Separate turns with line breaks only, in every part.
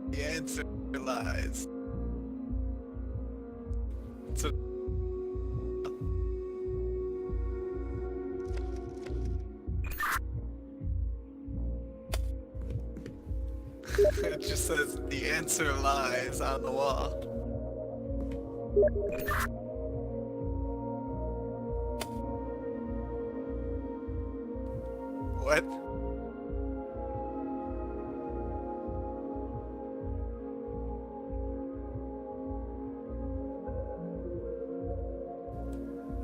The answer lies. So it just says the answer lies on the wall. What?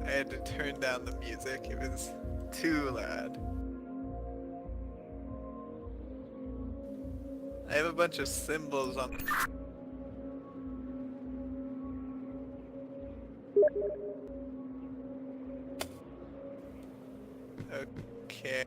I had to turn down the music. It was too loud. I have a bunch of symbols on. Okay.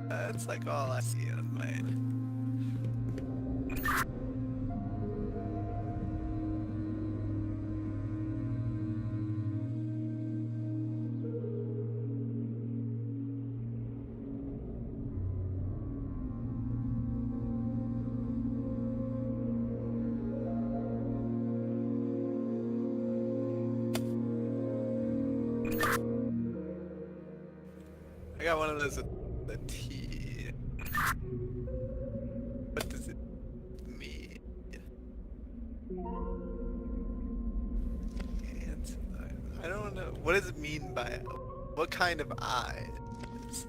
That's like all I see on mine. I got one of those with the T. What does it mean? I don't know. What does it mean by it? What kind of eyes?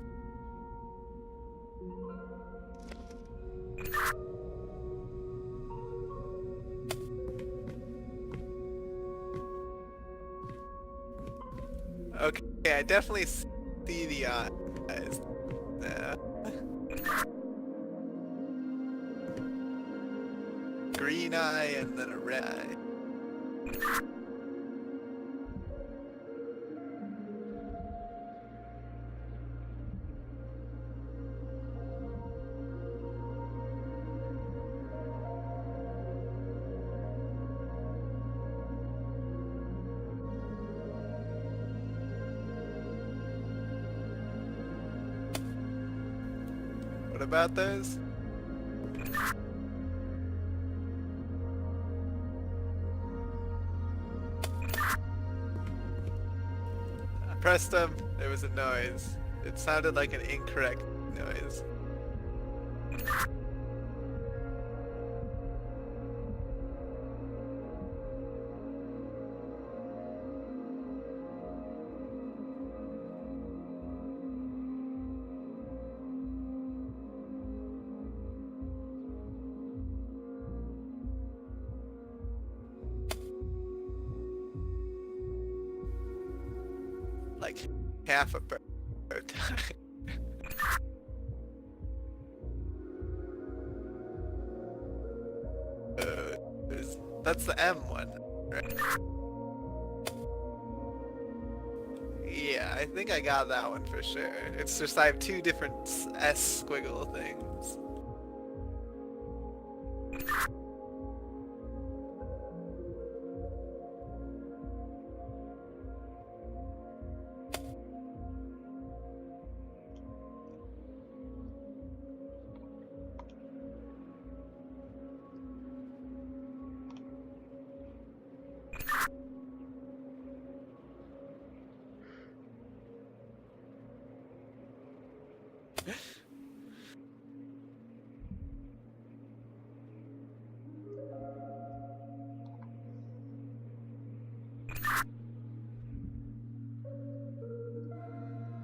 Okay, I definitely see the eyes. Green eye and then a red eye. What about those? I pressed them, there was a noise. It sounded like an incorrect noise. Like half a bird. That's the M one, right? Yeah, I think I got that one for sure. It's just I have two different S squiggle things.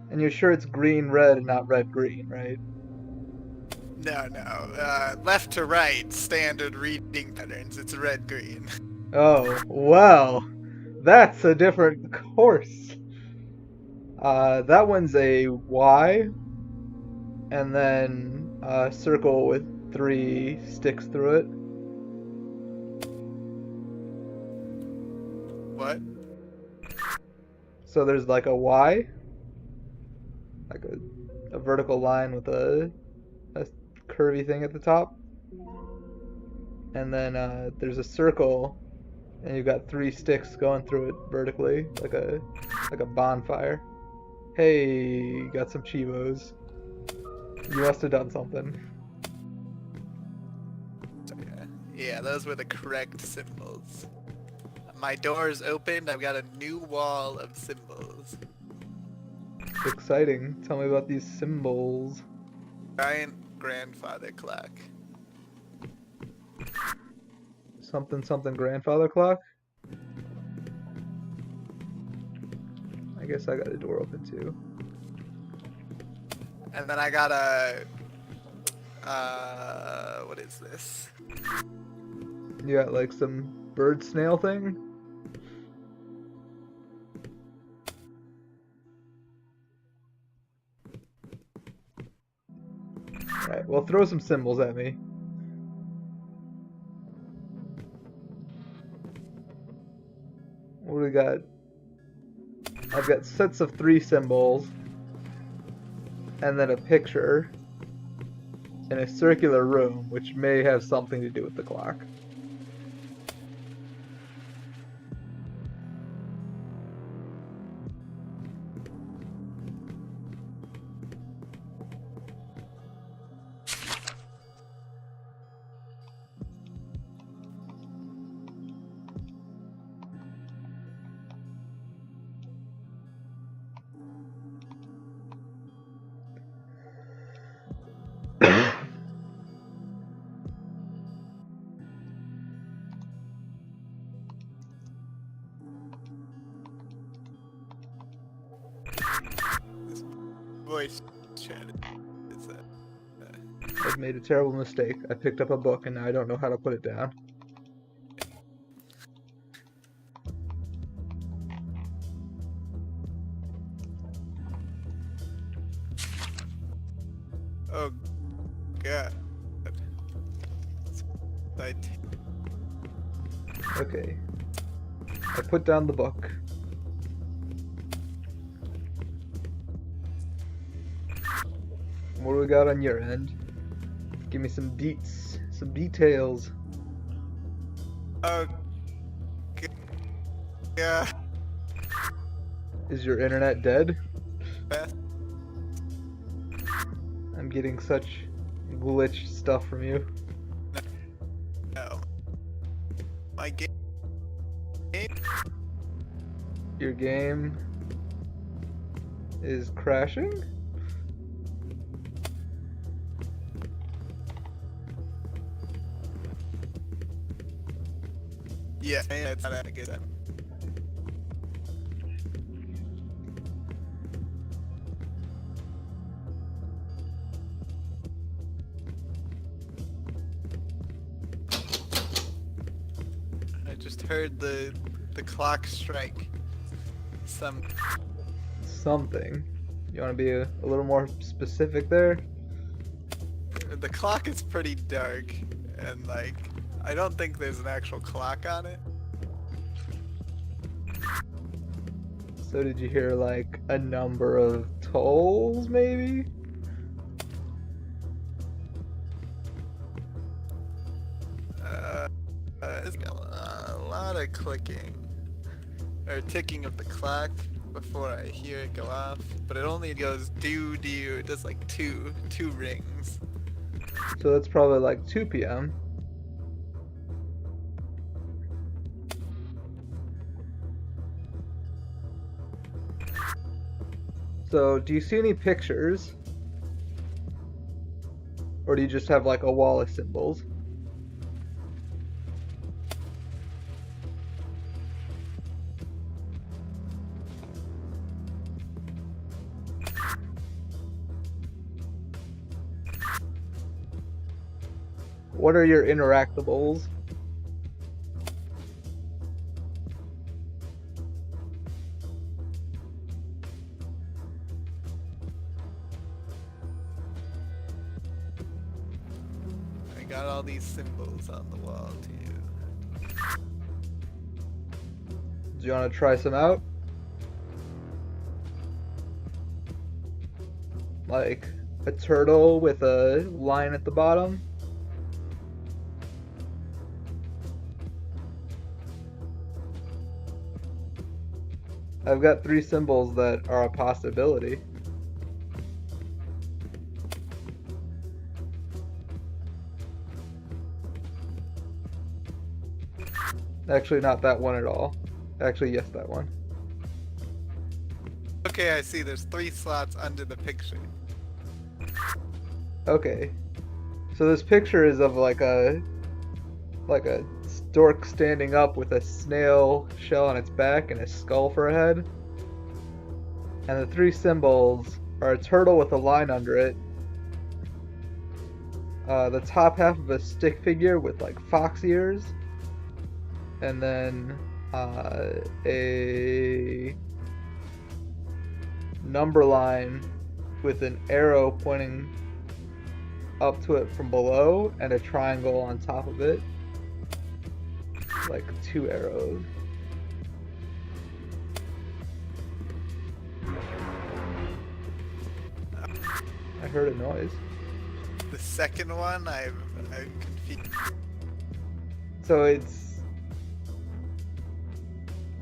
And you're sure it's green red and not red green, right?
No. Left to right, standard reading patterns. It's red green.
Oh, well, that's a different course. That one's a Y, and then a circle with 3 sticks through it.
What?
So there's like a Y, like a vertical line with a curvy thing at the top, and then there's a circle, and you've got 3 sticks going through it vertically, like a bonfire. Hey, got some Chivos. You must have done something.
Yeah, those were the correct symbols. My door's opened. I've got a new wall of symbols.
Exciting. Tell me about these symbols.
Giant grandfather clock.
Something something grandfather clock? I guess I got a door open too.
And then I got a... what is this?
You got like some bird snail thing? Alright, well throw some symbols at me. What do we got? I've got sets of 3 symbols, and then a picture in a circular room, which may have something to do with the clock.
Voice chat. Is that?
I've made a terrible mistake. I picked up a book and now I don't know how to put it down.
Oh, God.
Okay. I put down the book. What do we got on your end? Give me some deets, some details.
Oh, yeah.
Is your internet dead?
Beth?
I'm getting such glitch stuff from you.
No. My game.
Your game is crashing?
Yeah, it's not that good. I just heard the clock strike.
Something. You want to be a little more specific there?
The clock is pretty dark, and like, I don't think there's an actual clock on it.
So did you hear like a number of tolls maybe?
It's got a lot of clicking or ticking of the clock before I hear it go off, but it only goes do. It does like two rings.
So that's probably like 2 p.m. So do you see any pictures? Or do you just have like a wall of symbols? What are your interactables?
I got all these symbols on the wall too.
Do you want to try some out? like a turtle with a line at the bottom. I've got 3 symbols that are a possibility. Actually, not that one at all. Actually, yes, that one.
Okay, I see. There's 3 slots under the picture.
Okay. So this picture is of like a stork standing up with a snail shell on its back and a skull for a head. And the 3 symbols are a turtle with a line under it, the top half of a stick figure with like fox ears, and then a number line with an arrow pointing up to it from below and a triangle on top of it. Like 2 arrows. I heard a noise.
The second one, I'm confused.
So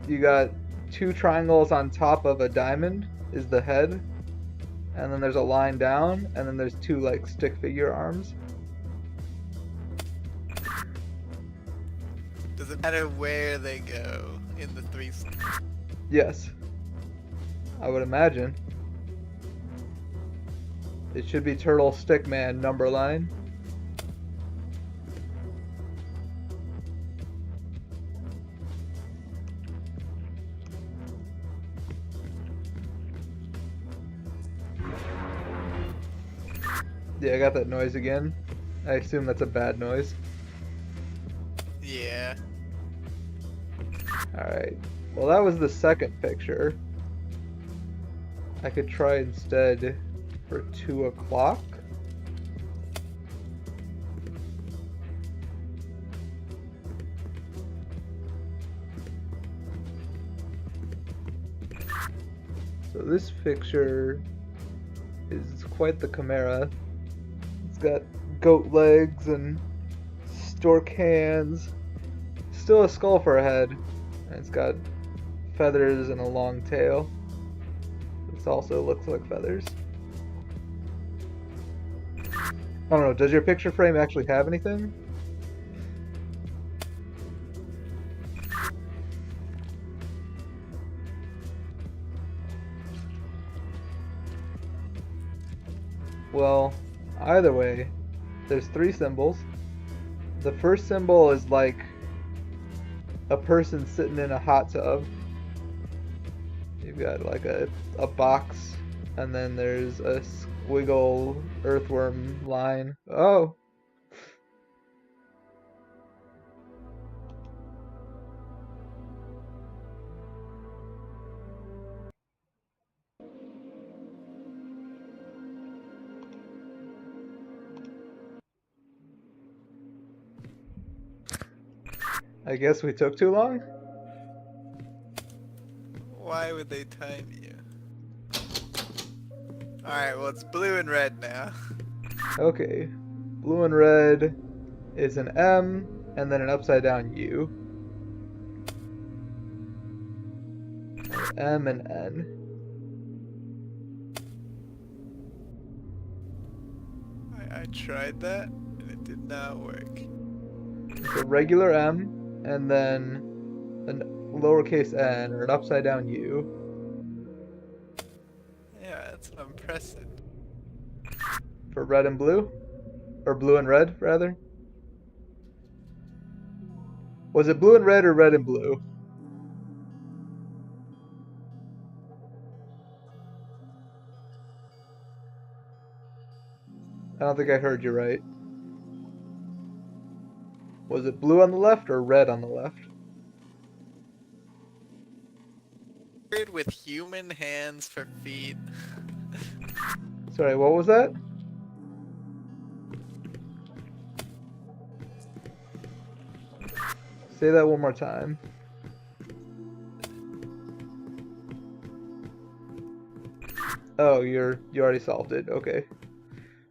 you got 2 triangles on top of a diamond is the head, and then there's a line down, and then there's 2 like stick figure arms.
Does it matter where they go in the 3 slots?
Yes, I would imagine. It should be Turtle Stickman number line. Yeah, I got that noise again. I assume that's a bad noise.
Yeah.
Alright. Well, that was the second picture. I could try instead for 2 o'clock. So this picture is quite the chimera. It's got goat legs and stork hands. Still a skull for a head. And it's got feathers and a long tail. This also looks like feathers. I don't know, does your picture frame actually have anything? Well, either way, there's 3 symbols. The first symbol is like a person sitting in a hot tub. You've got like a box, and then there's a squiggle earthworm line. Oh! I guess we took too long?
Why would they time you? Alright, well it's blue and red now.
Okay. Blue and red is an M, and then an upside down U. M and N.
I tried that, and it did not work.
It's a regular M, and then an lowercase n, or an upside down U.
Yeah, that's what I'm pressing.
For red and blue? Or blue and red, rather? Was it blue and red or red and blue? I don't think I heard you right. Was it blue on the left or red on the left?
With human hands for feet.
Sorry, what was that? Say that one more time. Oh, you already solved it. Okay.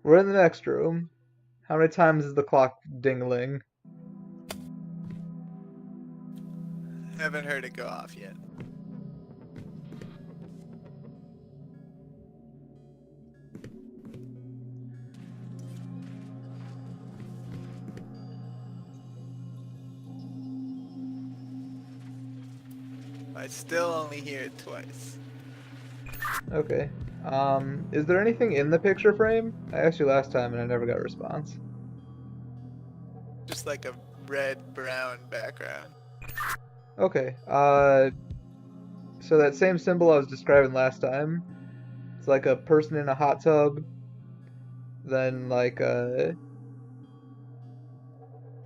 We're in the next room. How many times is the clock dingling?
Haven't heard it go off yet. I still only hear it twice.
Okay. Is there anything in the picture frame? I asked you last time and I never got a response.
Just like a red-brown background.
Okay. So that same symbol I was describing last time, it's like a person in a hot tub, then like a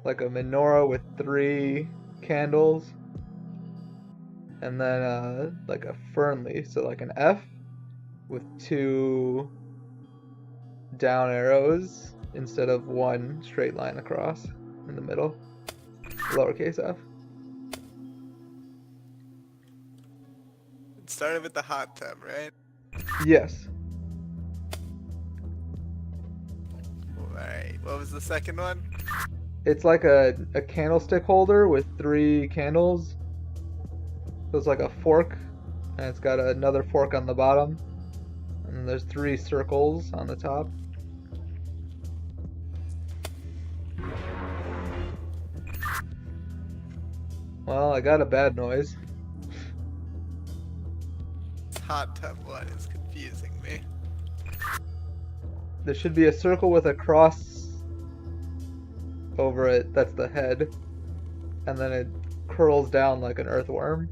menorah with 3 candles, and then like a fern leaf, so like an F with 2 down arrows instead of 1 straight line across in the middle, lowercase f.
It started with the hot tub, right?
Yes.
Alright, what was the second one?
It's like a candlestick holder with 3 candles. So it's like a fork, and it's got another fork on the bottom. And there's 3 circles on the top. Well, I got a bad noise.
This hot tub one is confusing me.
There should be a circle with a cross over it. That's the head. And then it curls down like an earthworm.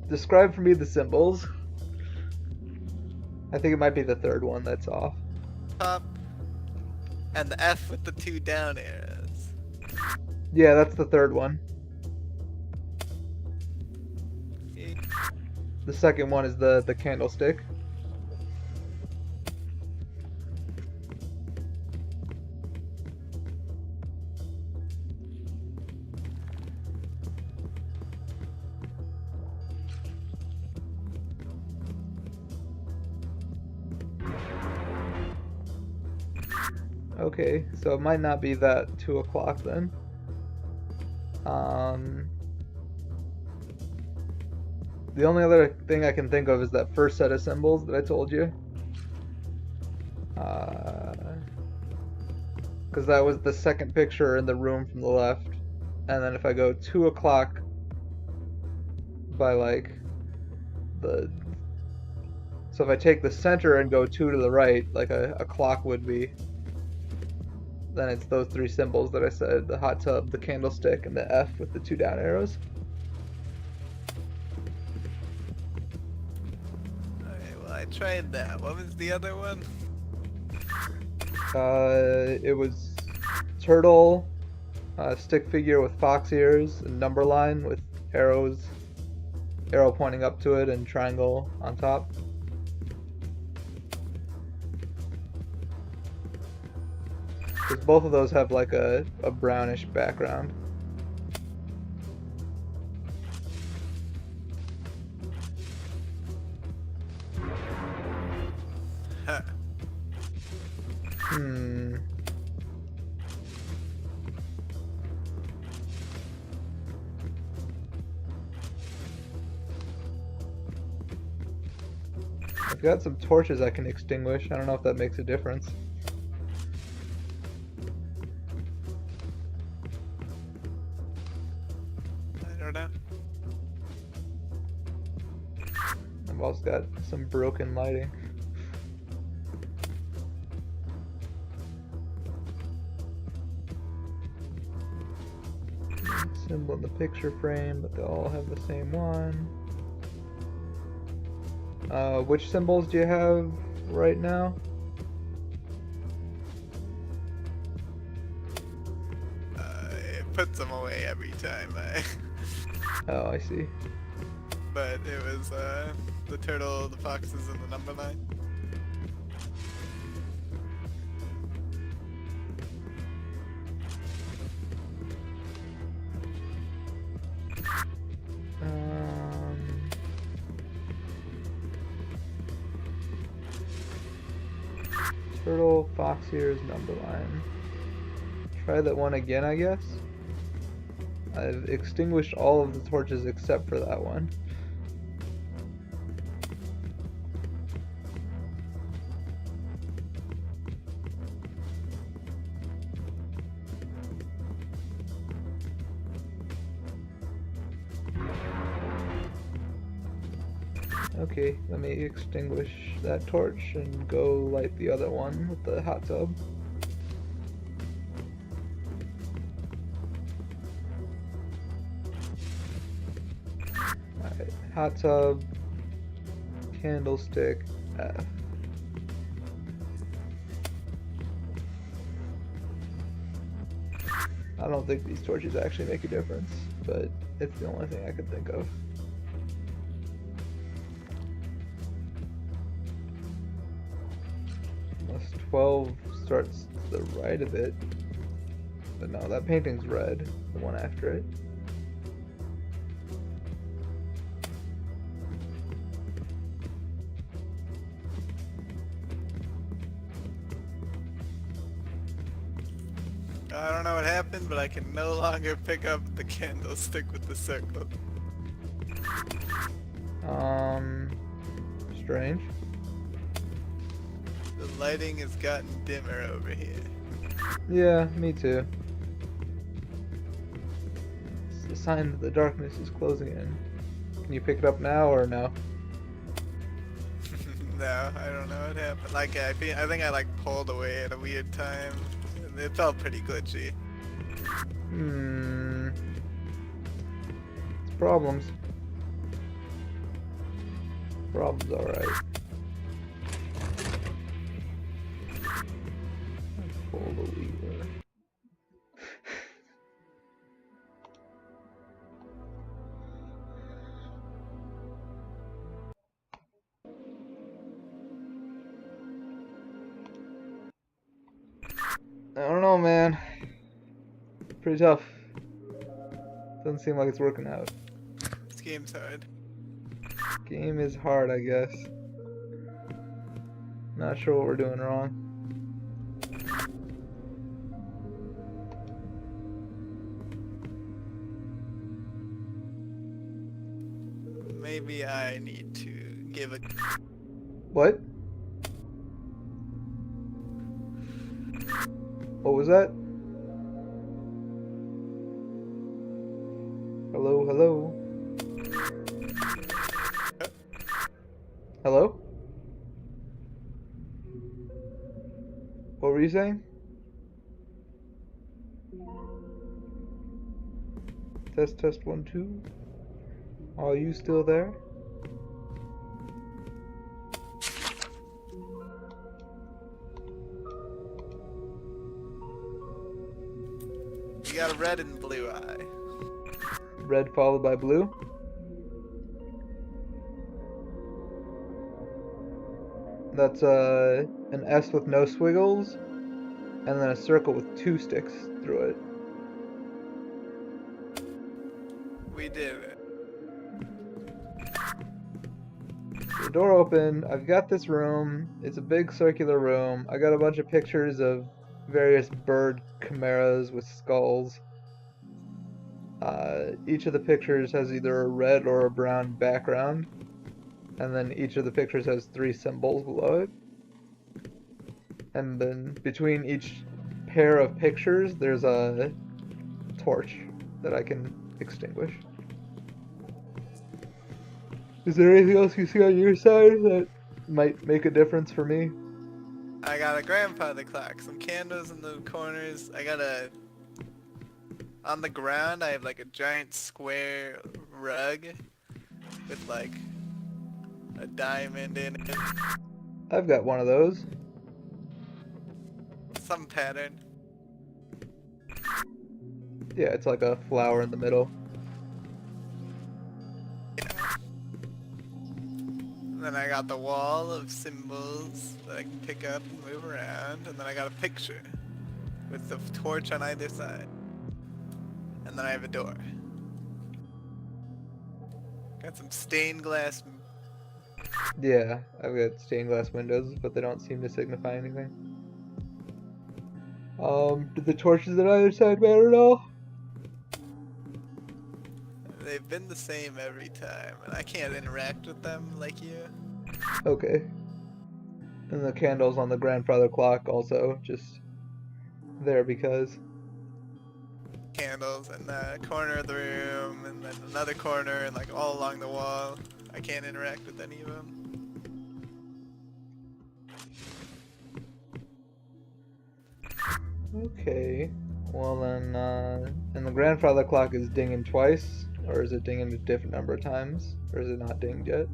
Describe for me the symbols. I think it might be the third one that's off.
Top and the F with the 2 down arrows.
Yeah, that's the third one.
Okay.
The second one is the candlestick. Okay, so it might not be that 2 o'clock then. The only other thing I can think of is that first set of symbols that I told you. Because that was the second picture in the room from the left. And then if I go 2 o'clock by like the... So if I take the center and go 2 to the right, like a clock would be, then it's those 3 symbols that I said, the hot tub, the candlestick, and the F with the 2 down arrows.
Alright, well I tried that. What was the other one?
It was turtle, stick figure with fox ears, and number line with arrows, arrow pointing up to it, and triangle on top. Because both of those have like a brownish background.
Huh.
I've got some torches I can extinguish. I don't know if that makes a difference.
I don't know.
I've also got some broken lighting. Symbol in the picture frame, but they all have the same one. Which symbols do you have right now?
It puts them away every time I...
Oh, I see.
but it was the turtle, the foxes, and the number line.
Turtle, fox ears, number line. Try that one again, I guess. I've extinguished all of the torches except for that one. Okay, let me extinguish that torch and go light the other one with the hot tub. Alright, hot tub, candlestick, F. I don't think these torches actually make a difference, but it's the only thing I could think of. Unless 12 starts to the right of it. But no, that painting's red, the one after it.
I don't know what happened, but I can no longer pick up the candlestick with the circle.
Strange.
The lighting has gotten dimmer over here.
Yeah, me too. It's a sign that the darkness is closing in. Can you pick it up now or no?
No, I don't know what happened. Like I think I like pulled away at a weird time. It felt pretty glitchy.
It's problems. Problems, alright. Pull the lever. I don't know, man. Pretty tough. Doesn't seem like it's working out.
This game's hard.
Game is hard, I guess. Not sure what we're doing wrong.
Maybe I need to give a...
What? What was that? Hello, hello. Hello? What were you saying? Test, test, 1, 2. Are you still there?
You got a red and blue eye.
Red followed by blue. That's an S with no squiggles, and then a circle with 2 sticks through it.
We did it.
The door open. I've got this room. It's a big circular room. I got a bunch of pictures of various bird chimeras with skulls. Each of the pictures has either a red or a brown background, and then each of the pictures has 3 symbols below it. And then between each pair of pictures, there's a torch that I can extinguish. Is there anything else you see on your side that might make a difference for me?
I got a grandfather clock, some candles in the corners. I got a... On the ground, I have like a giant square rug with like a diamond in it.
I've got one of those.
Some pattern.
Yeah, it's like a flower in the middle.
Yeah. And then I got the wall of symbols that I can pick up and move around. And then I got a picture with the torch on either side. And then I have a door. Got some stained glass.
Yeah, I've got stained glass windows, but they don't seem to signify anything. Do the torches on either side matter at all?
They've been the same every time, and I can't interact with them like you.
Okay. And the candles on the grandfather clock also just there because.
Candles in the corner of the room, and then another corner, and like all along the wall. I can't interact with any of them.
Okay. Well then, and the grandfather clock is dinging twice, or is it dinging a different number of times, or is it not dinged yet?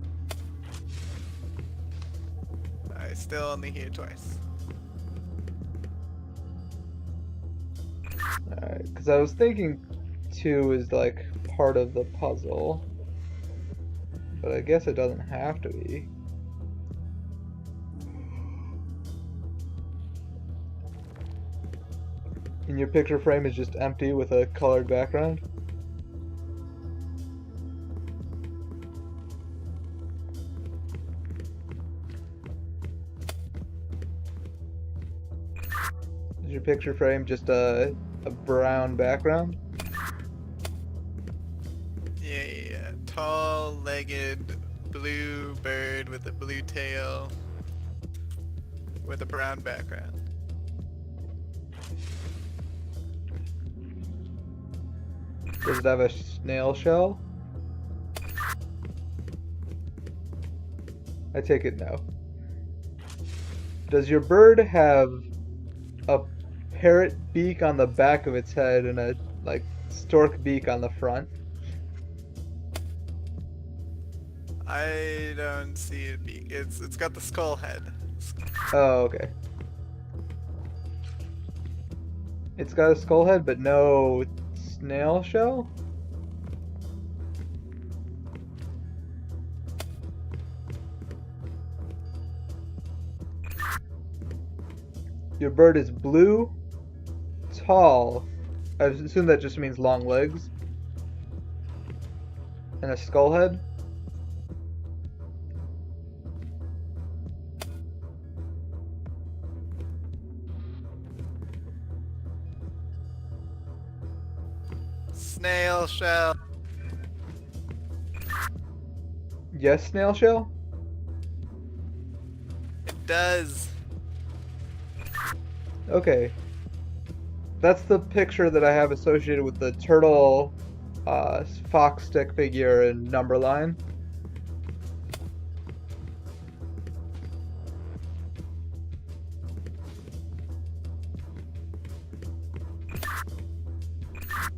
I still only hear twice.
Alright, because I was thinking 2 is like part of the puzzle, but I guess it doesn't have to be. And your picture frame is just empty with a colored background? Is your picture frame just a brown background?
Yeah. Tall-legged blue bird with a blue tail with a brown background.
Does it have a snail shell? I take it no. Does your bird have a parrot beak on the back of its head and a like stork beak on the front?
I don't see a beak. It's got the skull head.
Oh, okay. It's got a skull head, but no snail shell? Your bird is blue, tall. I assume that just means long legs. And a skull head?
Snail shell.
Yes, snail shell?
It does.
Okay. That's the picture that I have associated with the turtle fox stick figure and number line.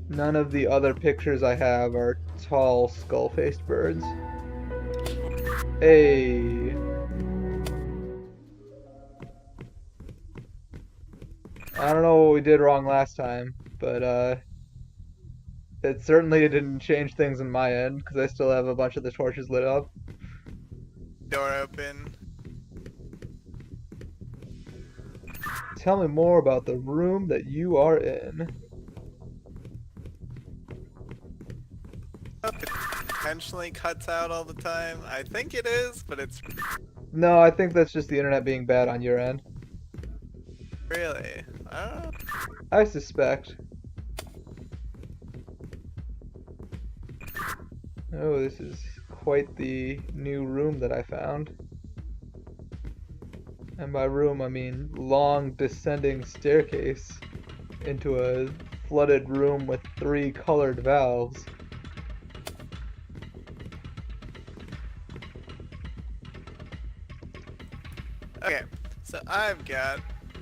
None of the other pictures I have are tall, skull-faced birds. Hey. I don't know what we did wrong last time, but it certainly didn't change things on my end, because I still have a bunch of the torches lit up.
Door open.
Tell me more about the room that you are in.
It intentionally cuts out all the time. I think it is, but it's
No, I think that's just the internet being bad on your end.
really.
I suspect. Oh, this is quite the new room that I found. And by room, I mean long descending staircase into a flooded room with 3 colored valves.
Okay, so I've got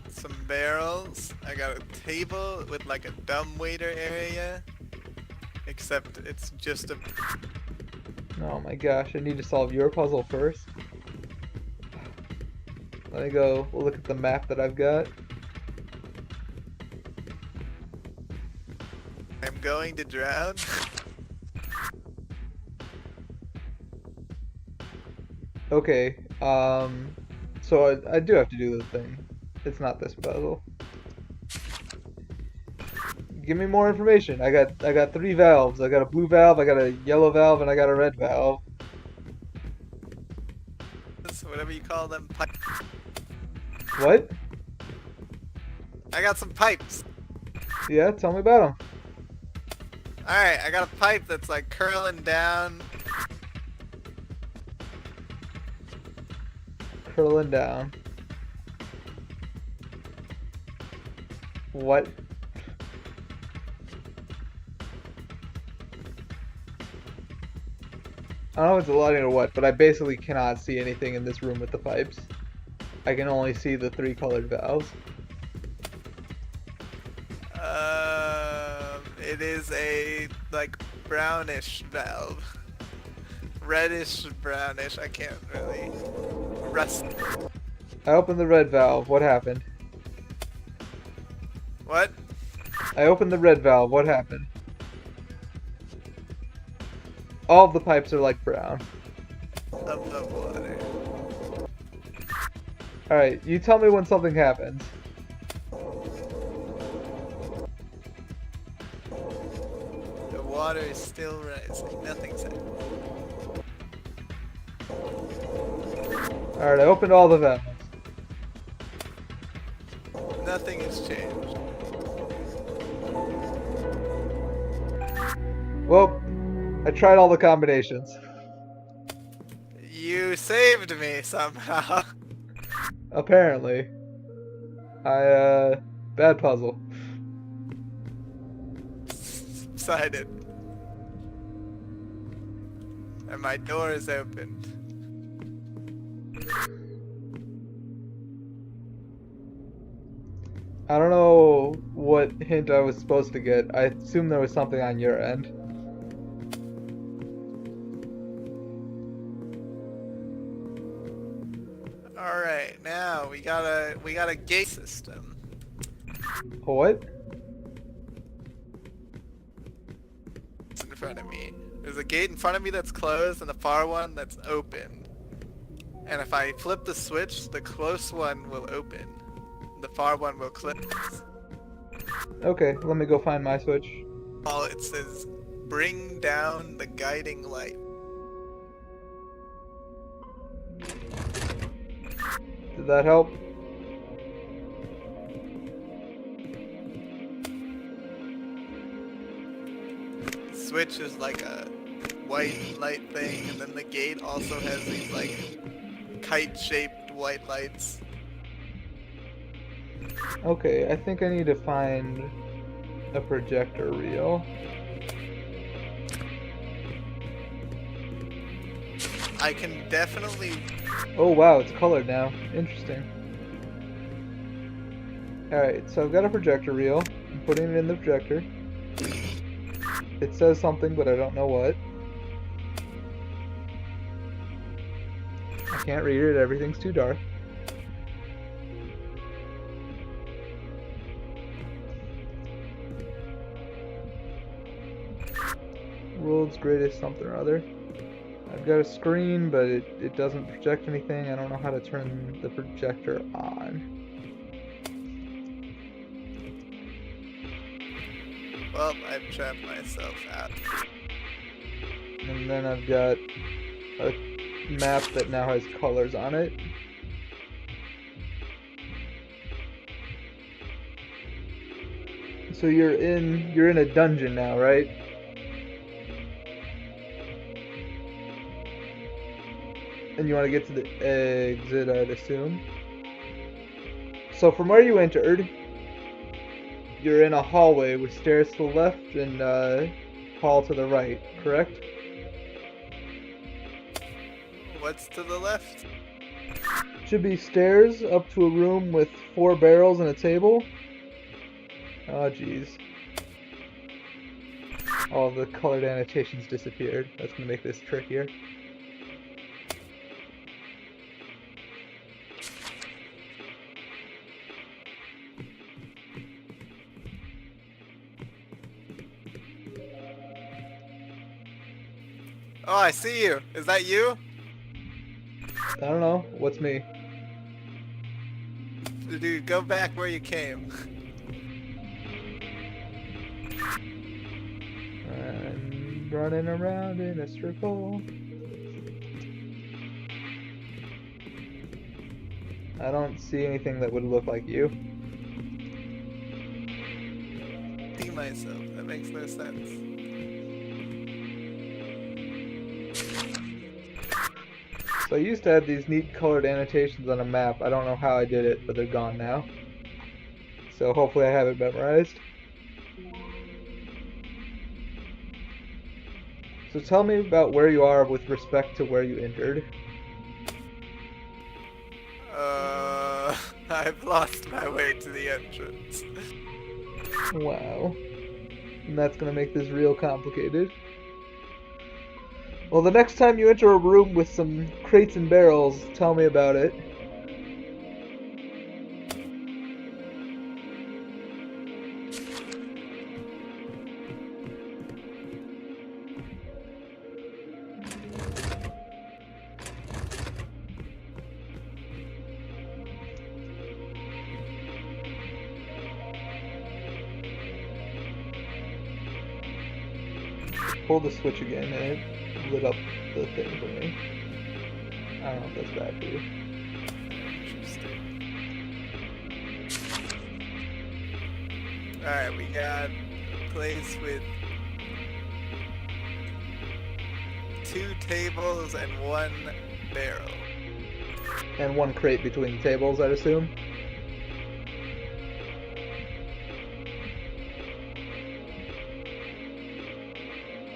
some barrels. I got a table with like a dumbwaiter area. Except it's just a...
Oh my gosh, I need to solve your puzzle first. Let me go look at the map that I've got.
I'm going to drown.
Okay. So I do have to do the thing. It's not this puzzle. Give me more information. I got 3 valves. I got a blue valve, I got a yellow valve, and I got a red valve.
Whatever you call them, pipes.
What?
I got some pipes.
Yeah, tell me about them.
Alright, I got a pipe that's like curling down.
Curling down. What? I don't know if it's allotting or what, but I basically cannot see anything in this room with the pipes. I can only see the 3 colored valves.
It is a like brownish valve. Reddish brownish, I can't really rust.
I opened the red valve. What happened?
What?
I opened the red valve. What happened? All of the pipes are like brown.
Of the water.
Alright, you tell me when something happens.
The water is still rising. Nothing's happening.
Alright, I opened all the valves.
Nothing has changed.
Well, I tried all the combinations.
You saved me somehow.
Apparently. Bad puzzle.
Subsided. And my door is opened.
I don't know what hint I was supposed to get. I assume there was something on your end.
Alright, now we got a gate system.
What?
It's in front of me. There's a gate in front of me that's closed and a far one that's open. And if I flip the switch, the close one will open. The far one will close.
Okay, let me go find my switch.
All it says, bring down the guiding light.
Did that help?
Switch is like a white light thing, and then the gate also has these like kite-shaped white lights.
Okay, I think I need to find a projector reel.
I can definitely...
Oh wow, it's colored now. Interesting. Alright, so I've got a projector reel. I'm putting it in the projector. It says something, but I don't know what. I can't read it, everything's too dark. World's greatest something or other. I've got a screen, but it doesn't project anything. I don't know how to turn the projector on.
Well, I've trapped myself out.
And then I've got a map that now has colors on it. So you're in a dungeon now, right? And you want to get to the exit, I'd assume. So from where you entered, you're in a hallway with stairs to the left and hall to the right, correct?
What's to the left?
Should be stairs up to a room with 4 barrels and a table. Oh jeez. All the colored annotations disappeared. That's gonna make this trickier.
Oh, I see you. Is that you?
I don't know. What's me?
Dude, go back where you came.
I'm running around in a circle. I don't see anything that would look like you.
See myself. That makes no sense.
So I used to have these neat colored annotations on a map. I don't know how I did it, but they're gone now. So hopefully I have it memorized. So tell me about where you are with respect to where you entered.
I've lost my way to the entrance.
Wow. And that's gonna make this real complicated. Well, the next time you enter a room with some crates and barrels, tell me about it. Pull the switch again and it lit up the thing for me. I don't know if that's bad for you.
Interesting. Alright, we got a place with 2 tables and 1 barrel.
And one crate between the tables, I'd assume.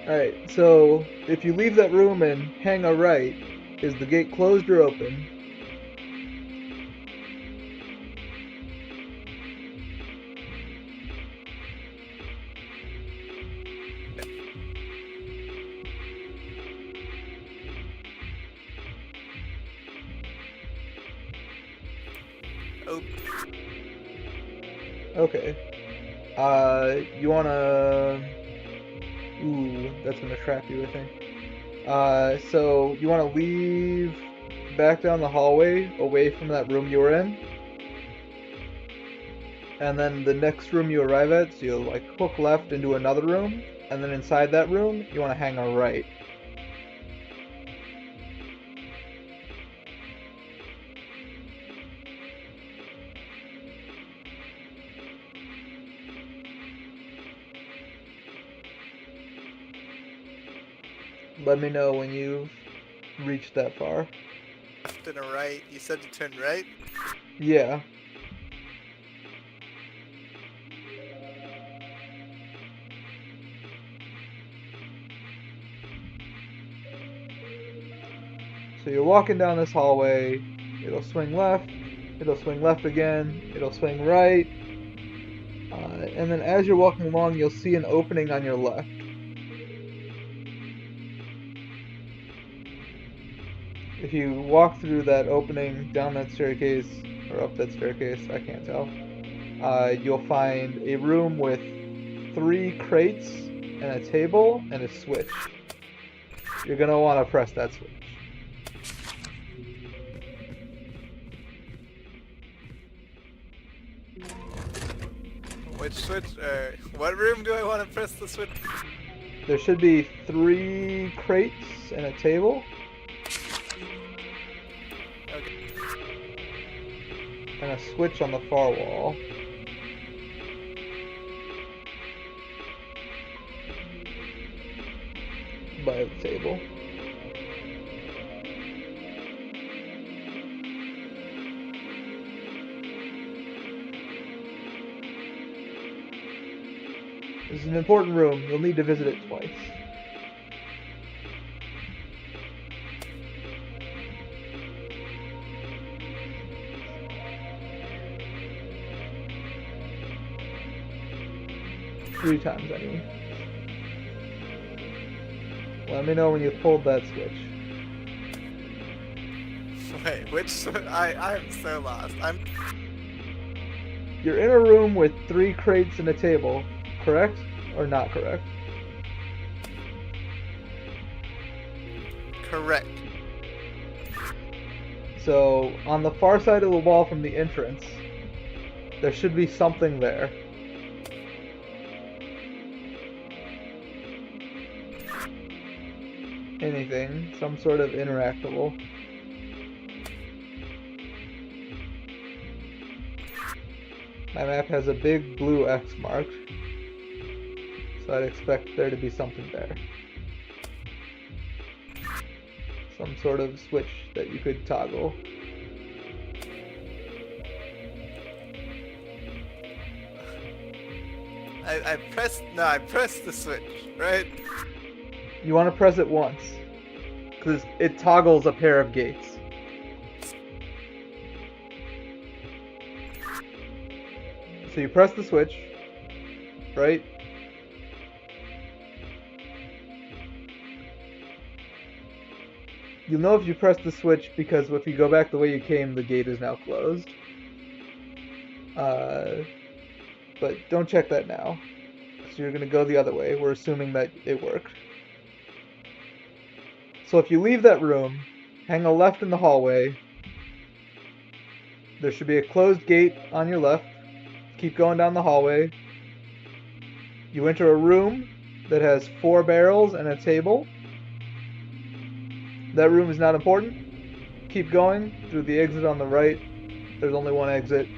Alright, so if you leave that room and hang a right, is the gate closed or open?
Oh,
Okay. You wanna... Ooh, that's gonna trap you, I think. So you wanna leave back down the hallway, away from that room you were in. And then the next room you arrive at, so you'll like hook left into another room, and then inside that room, you wanna hang a right. Let me know when you've reached that far.
left and a right. You said to turn right?
Yeah. So you're walking down this hallway, it'll swing left, it'll swing left again, it'll swing right, and then as you're walking along, you'll see an opening on your left. If you walk through that opening, down that staircase, or up that staircase, I can't tell, you'll find a room with 3 crates and a table and a switch. You're going to want to press that switch.
Which switch? What room do I want to press the switch?
There should be 3 crates and a table.
Okay.
And a switch on the far wall. By the table. This is an important room. You'll need to visit it twice. Three times, I mean. Let me know when you've pulled that switch.
Wait, which switch? I'm so lost.
You're in a room with 3 crates and a table, correct? Or not correct?
Correct.
So on the far side of the wall from the entrance, there should be something there. Anything, some sort of interactable. My map has a big blue X marked, so I'd expect there to be something there. Some sort of switch that you could toggle.
I pressed the switch, right?
You want to press it once, because it toggles a pair of gates. So you press the switch, right? You'll know if you press the switch because if you go back the way you came, the gate is now closed. But don't check that now. So you're going to go the other way. We're assuming that it worked. So if you leave that room, hang a left in the hallway. There should be a closed gate on your left. Keep going down the hallway. You enter a room that has 4 barrels and a table. That room is not important. Keep going through the exit on the right. There's only one exit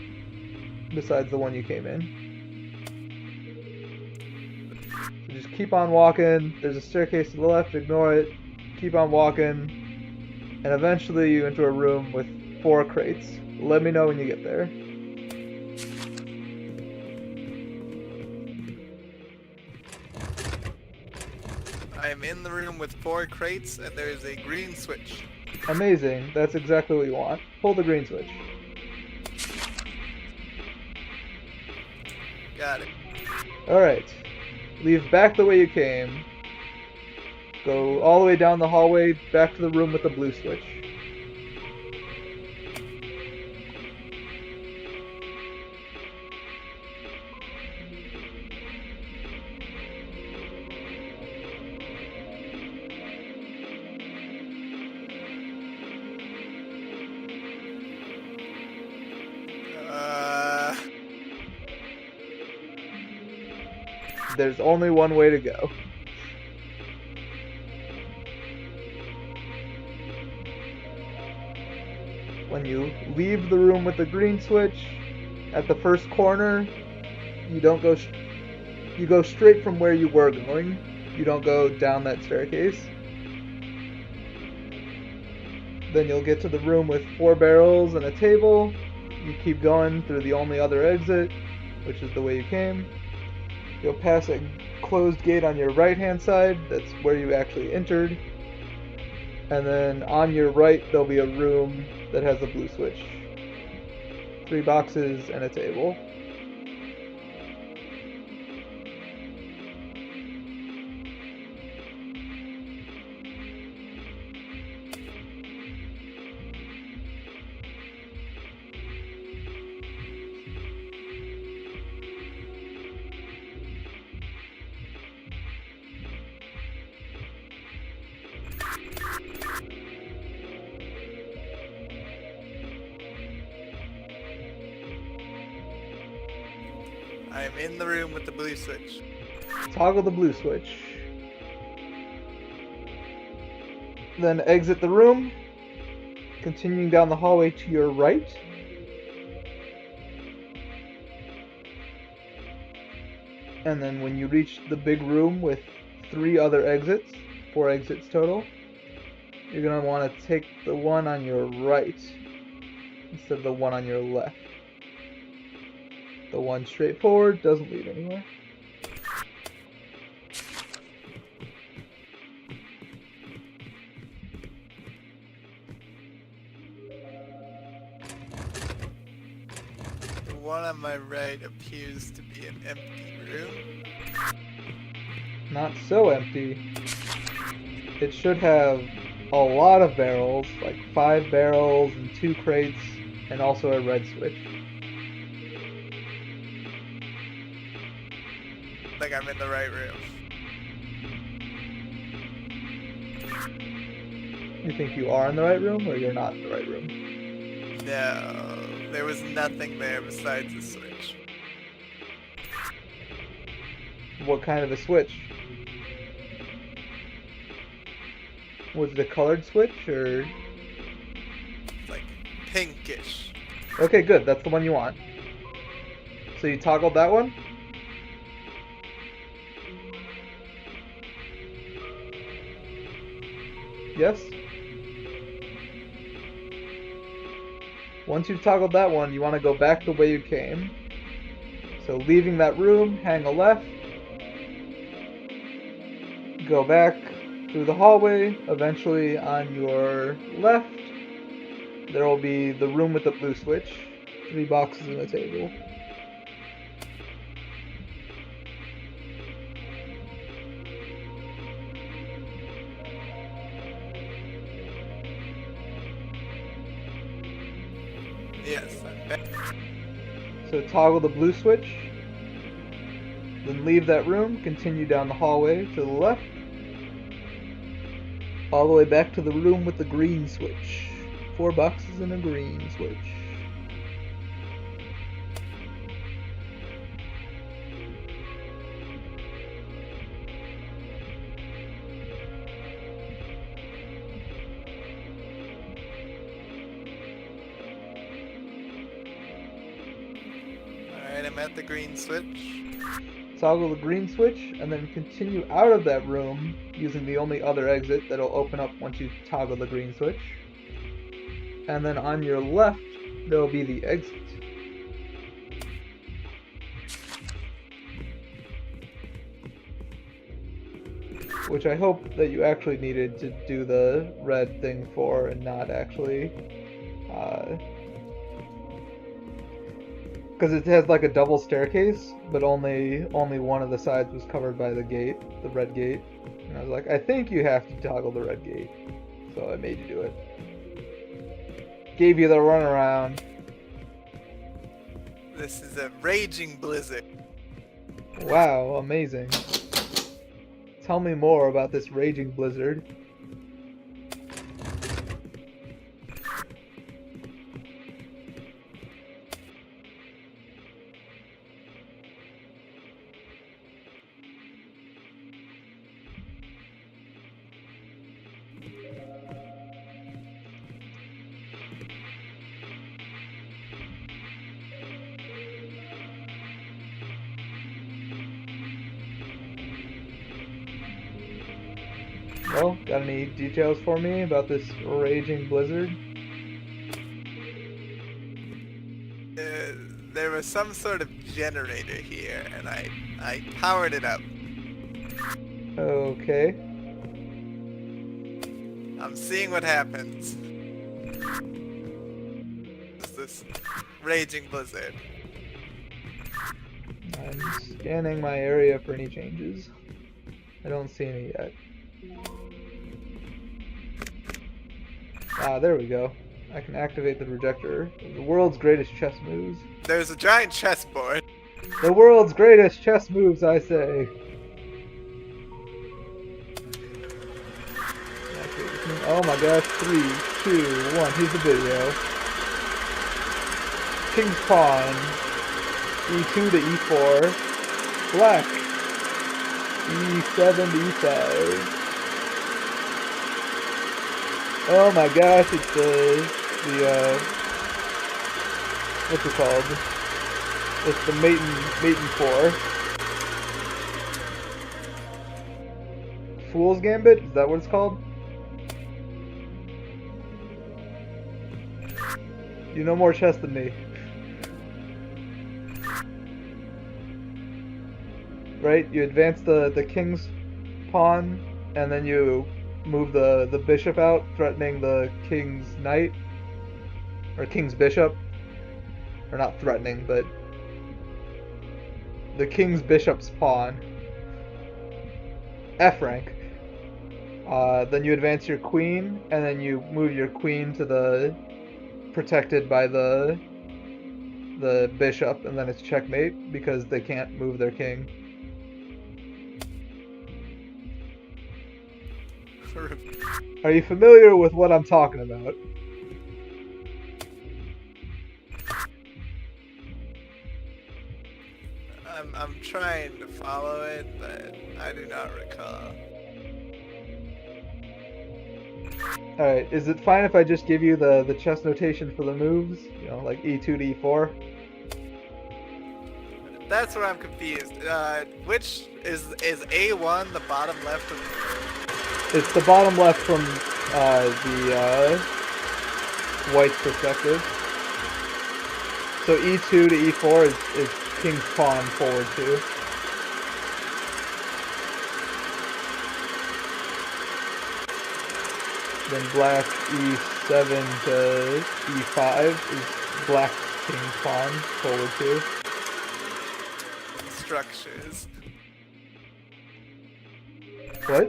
besides the one you came in. So just keep on walking. There's a staircase to the left, ignore it. Keep on walking. And eventually you enter a room with 4 crates. Let me know when you get there.
I am in the room with 4 crates, and there is a green switch.
Amazing. That's exactly what you want. Pull the green switch.
Got it.
Alright. Leave back the way you came. Go all the way down the hallway, back to the room with the blue switch. There's only one way to go. When you leave the room with the green switch, at the first corner, you don't go. You go straight from where you were going. You don't go down that staircase. Then you'll get to the room with 4 barrels and a table. You keep going through the only other exit, which is the way you came. You'll pass a closed gate on your right-hand side. That's where you actually entered. And then on your right, there'll be a room that has a blue switch. 3 boxes and a table.
I am in the room with the blue switch.
Toggle the blue switch. Then exit the room, continuing down the hallway to your right. And then when you reach the big room with 3 other exits, 4 exits total, you're going to want to take the one on your right instead of the one on your left. The one straight forward doesn't lead anywhere.
The one on my right appears to be an empty room.
Not so empty. It should have a lot of barrels, like 5 barrels and 2 crates, and also a red switch.
I think I'm in the right room.
You think you are in the right room, or you're not in the right room?
No, there was nothing there besides the switch.
What kind of a switch? Was it a colored switch or?
It's like pinkish.
Okay, good. That's the one you want. So you toggled that one? Yes? Once you've toggled that one, you want to go back the way you came. So leaving that room, hang a left, go back through the hallway, eventually on your left, there will be the room with the blue switch, 3 boxes and a table.
Yes, I'm back.
So toggle the blue switch, then leave that room, continue down the hallway to the left, all the way back to the room with the green switch. 4 boxes and a green switch.
Alright, I'm at the green switch.
Toggle the green switch, and then continue out of that room using the only other exit that'll open up once you toggle the green switch. And then on your left, there'll be the exit. Which I hope that you actually needed to do the red thing for and not actually because it has like a double staircase, but only one of the sides was covered by the gate, the red gate. And I was like, I think you have to toggle the red gate, so I made you do it. Gave you the runaround.
This is a raging blizzard.
Wow, amazing. Tell me more about this raging blizzard. Well, got any details for me about this raging blizzard?
There was some sort of generator here, and I powered it up.
Okay.
I'm seeing what happens. It's this raging blizzard.
I'm scanning my area for any changes. I don't see any yet. Ah, there we go. I can activate the projector. The world's greatest chess moves.
There's a giant chessboard.
The world's greatest chess moves, I say. Oh my gosh, 3, 2, 1, here's the video. King's pawn. E2 to E4. Black. E7 to E5. Oh my gosh, it's the what's it called? It's the Maiden 4. Fool's Gambit? Is that what it's called? You know more chess than me. Right? You advance the king's pawn, and then you move the bishop out, threatening the king's knight. Or king's bishop. Or not threatening, but the king's bishop's pawn. F rank. Then you advance your queen, and then you move your queen to the protected by the bishop, and then it's checkmate because they can't move their king. Are you familiar with what I'm talking about?
I'm trying to follow it, but I do not recall.
Alright, is it fine if I just give you the chess notation for the moves? You know, like E2 to E4?
That's where I'm confused. Which is A1 the bottom left of?
It's the bottom left from the white's perspective. So E2 to E4 is king's pawn forward 2. Then black E7 to E5 is black's king's pawn forward 2.
Structures.
What?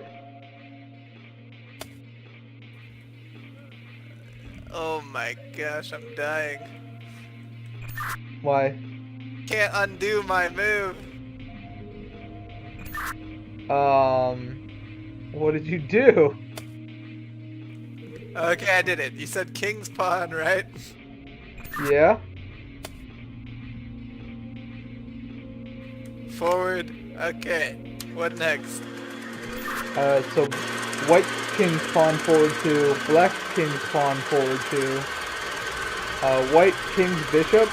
Oh my gosh, I'm dying.
Why?
Can't undo my move.
What did you do?
Okay, I did it. You said king's pawn, right?
Yeah?
Forward. Okay. What next?
So white king's pawn forward 2, black king's pawn forward 2, white king's bishop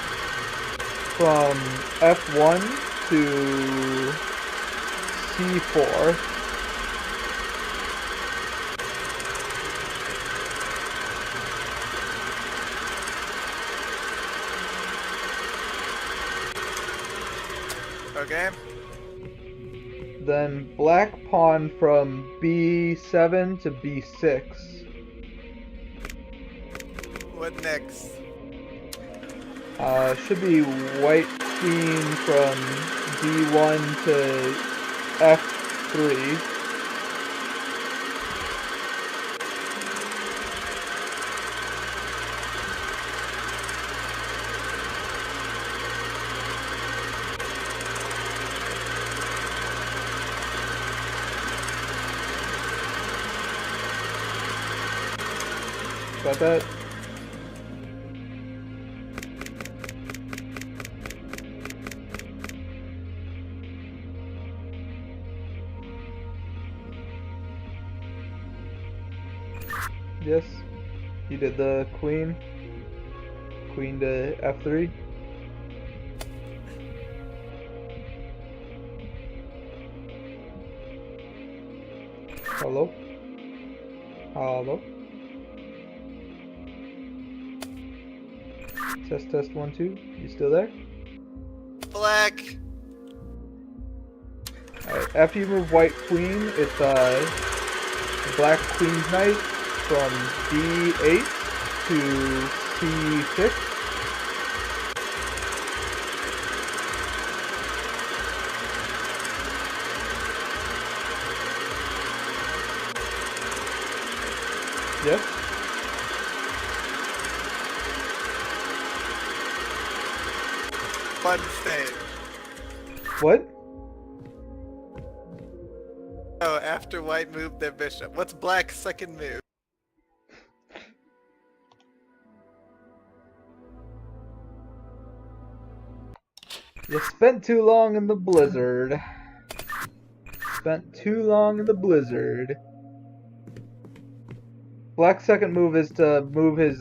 from F1 to C4.
Okay.
Then black pawn from B7 to B6.
What next?
Should be white queen from D1 to F3. Got that? Yes. You did the queen. Queen to F3. Hello? Hello? Test 1 2. You still there?
Black.
Alright, after you move white queen, it's black queen's knight from D8 to C6. Yes.
Fun stage.
What?
Oh, after white moved their bishop. What's black's second move?
You spent too long in the blizzard. Spent too long in the blizzard. Black's second move is to move his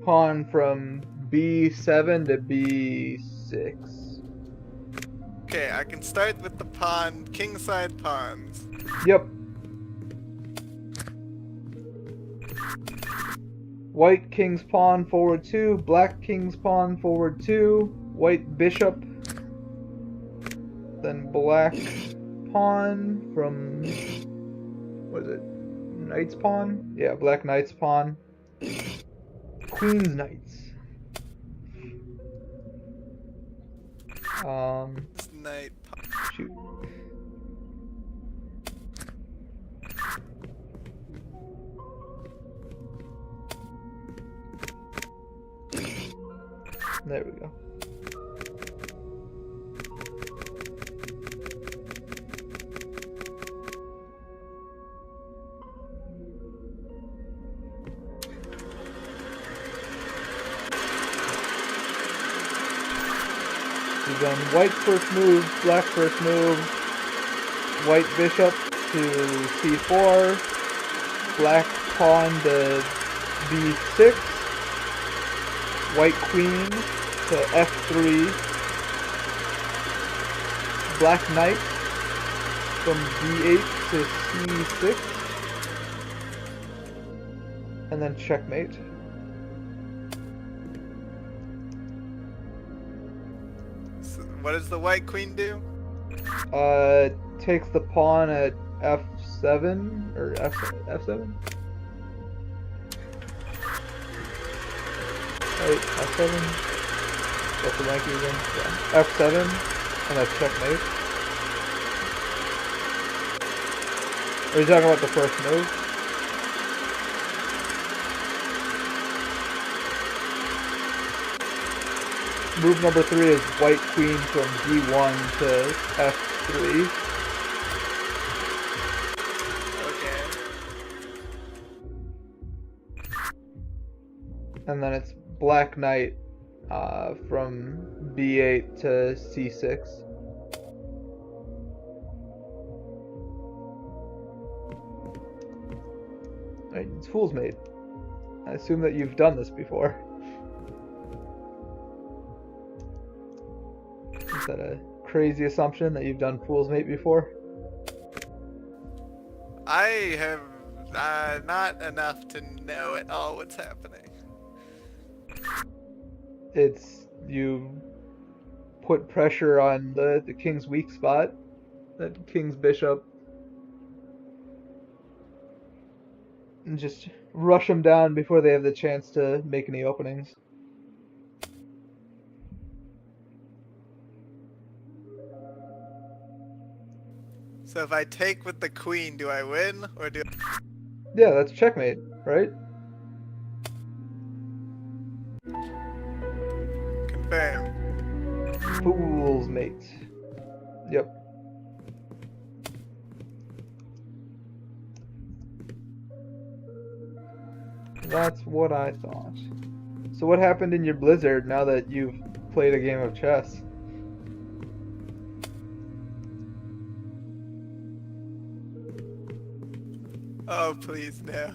pawn from B7 to B6.
Okay, I can start with the pawn, kingside pawns.
Yep. White king's pawn forward 2, black king's pawn forward 2, white bishop, then black pawn from, what is it, knight's pawn? Yeah, black knight's pawn, queen's knights.
Knight pawn.
Shoot. There we go. So then white first move, black first move, white bishop to c4, black pawn to b6, white queen to f3, black knight from d8 to c6, and then checkmate.
So what does the white queen do?
Takes the pawn at f7 or f7. Right, f7. That's the monkey again. Yeah. f7, and that's checkmate. Are you talking about the first move? Move number 3 is white queen from d1 to f3.
Okay.
And then it's black knight from b8 to c6. Right, it's fool's mate. I assume that you've done this before. Is that a crazy assumption that you've done fool's mate before?
I have not enough to know at all what's happening.
It's you put pressure on the king's weak spot, that king's bishop, and just rush them down before they have the chance to make any openings.
So if I take with the queen, do I win or do?
Yeah, that's checkmate, right?
Confirm.
Fool's mate. Yep. That's what I thought. So what happened in your Blizzard now that you've played a game of chess?
Oh, please, no.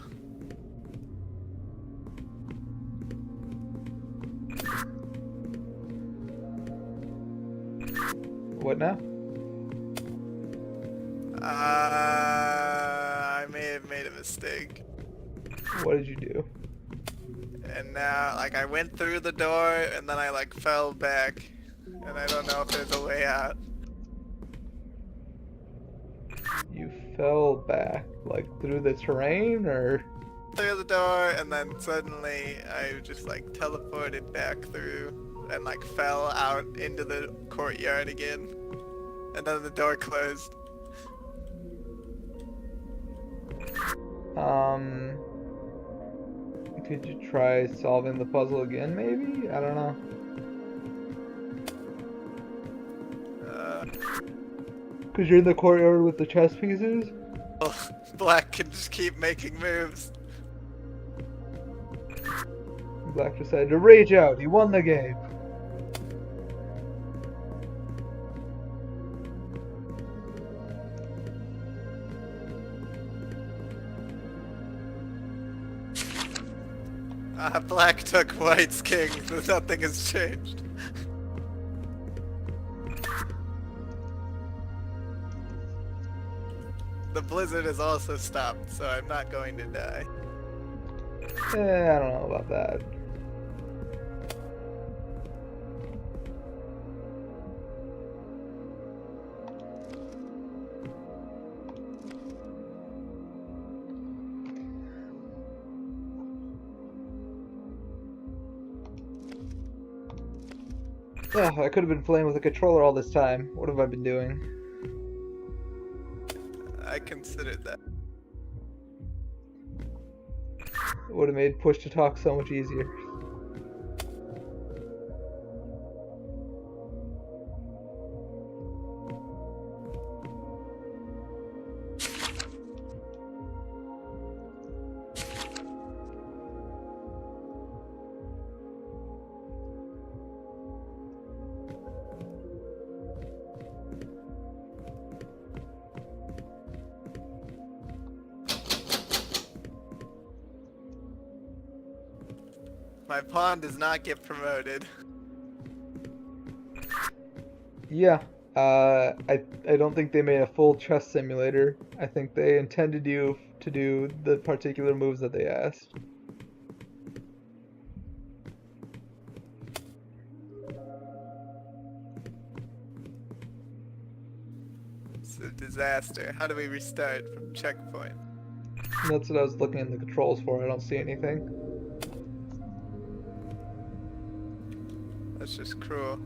What now?
I may have made a mistake.
What did you do?
And now, like, I went through the door and then I, like, fell back. And I don't know if there's a way out.
You fell back, like through the terrain, or?
Through the door and then suddenly I just, like, teleported back through and, like, fell out into the courtyard again. And then the door closed.
Could you try solving the puzzle again, maybe? I don't know. Because you're in the courtyard with the chess pieces?
Black can just keep making moves.
Black decided to rage out. He won the game.
Black took white's king, so nothing has changed. The blizzard has also stopped, so I'm not going to die.
I don't know about that. Ugh, I could have been playing with a controller all this time. What have I been doing?
I considered that.
It would have made push to talk so much easier.
My pawn does not get promoted.
Yeah. I don't think they made a full chess simulator. I think they intended you to do the particular moves that they asked.
It's a disaster. How do we restart from checkpoint?
And that's what I was looking in the controls for. I don't see anything.
That's just cruel.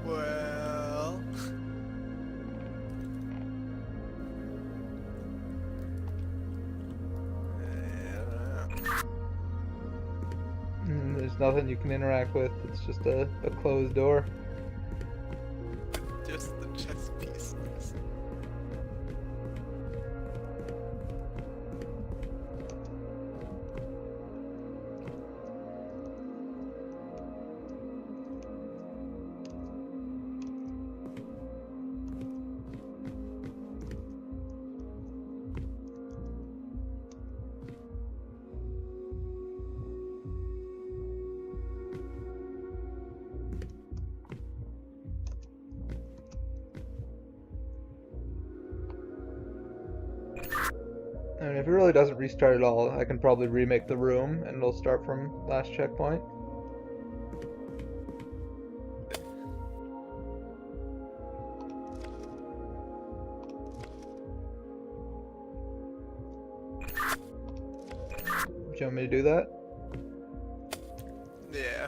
Well...
There's nothing you can interact with. It's just a closed door.
just the chess pieces.
And if it really doesn't restart at all, I can probably remake the room and it'll start from last checkpoint. Do you want me to do that?
Yeah.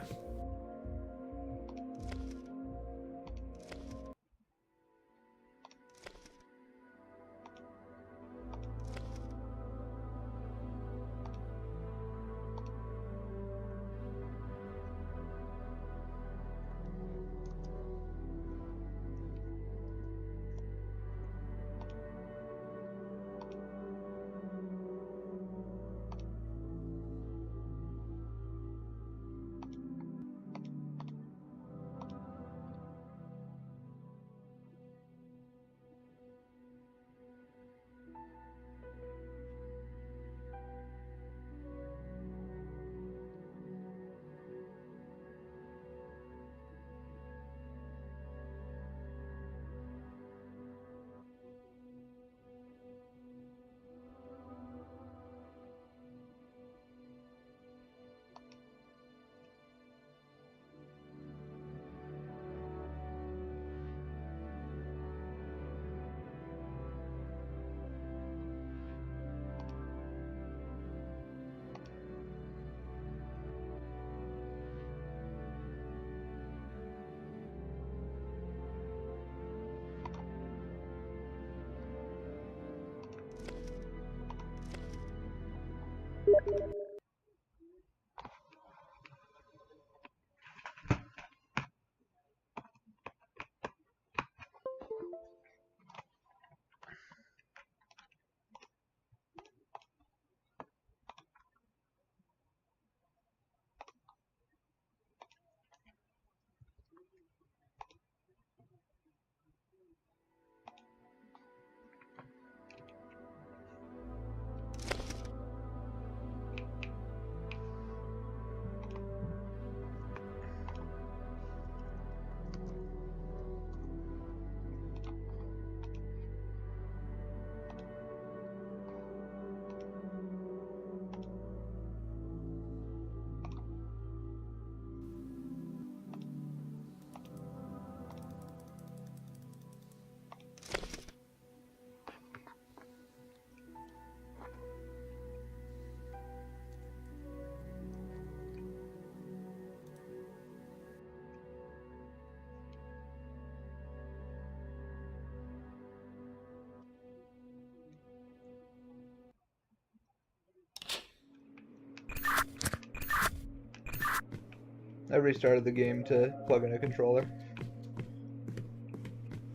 I restarted the game to plug in a controller.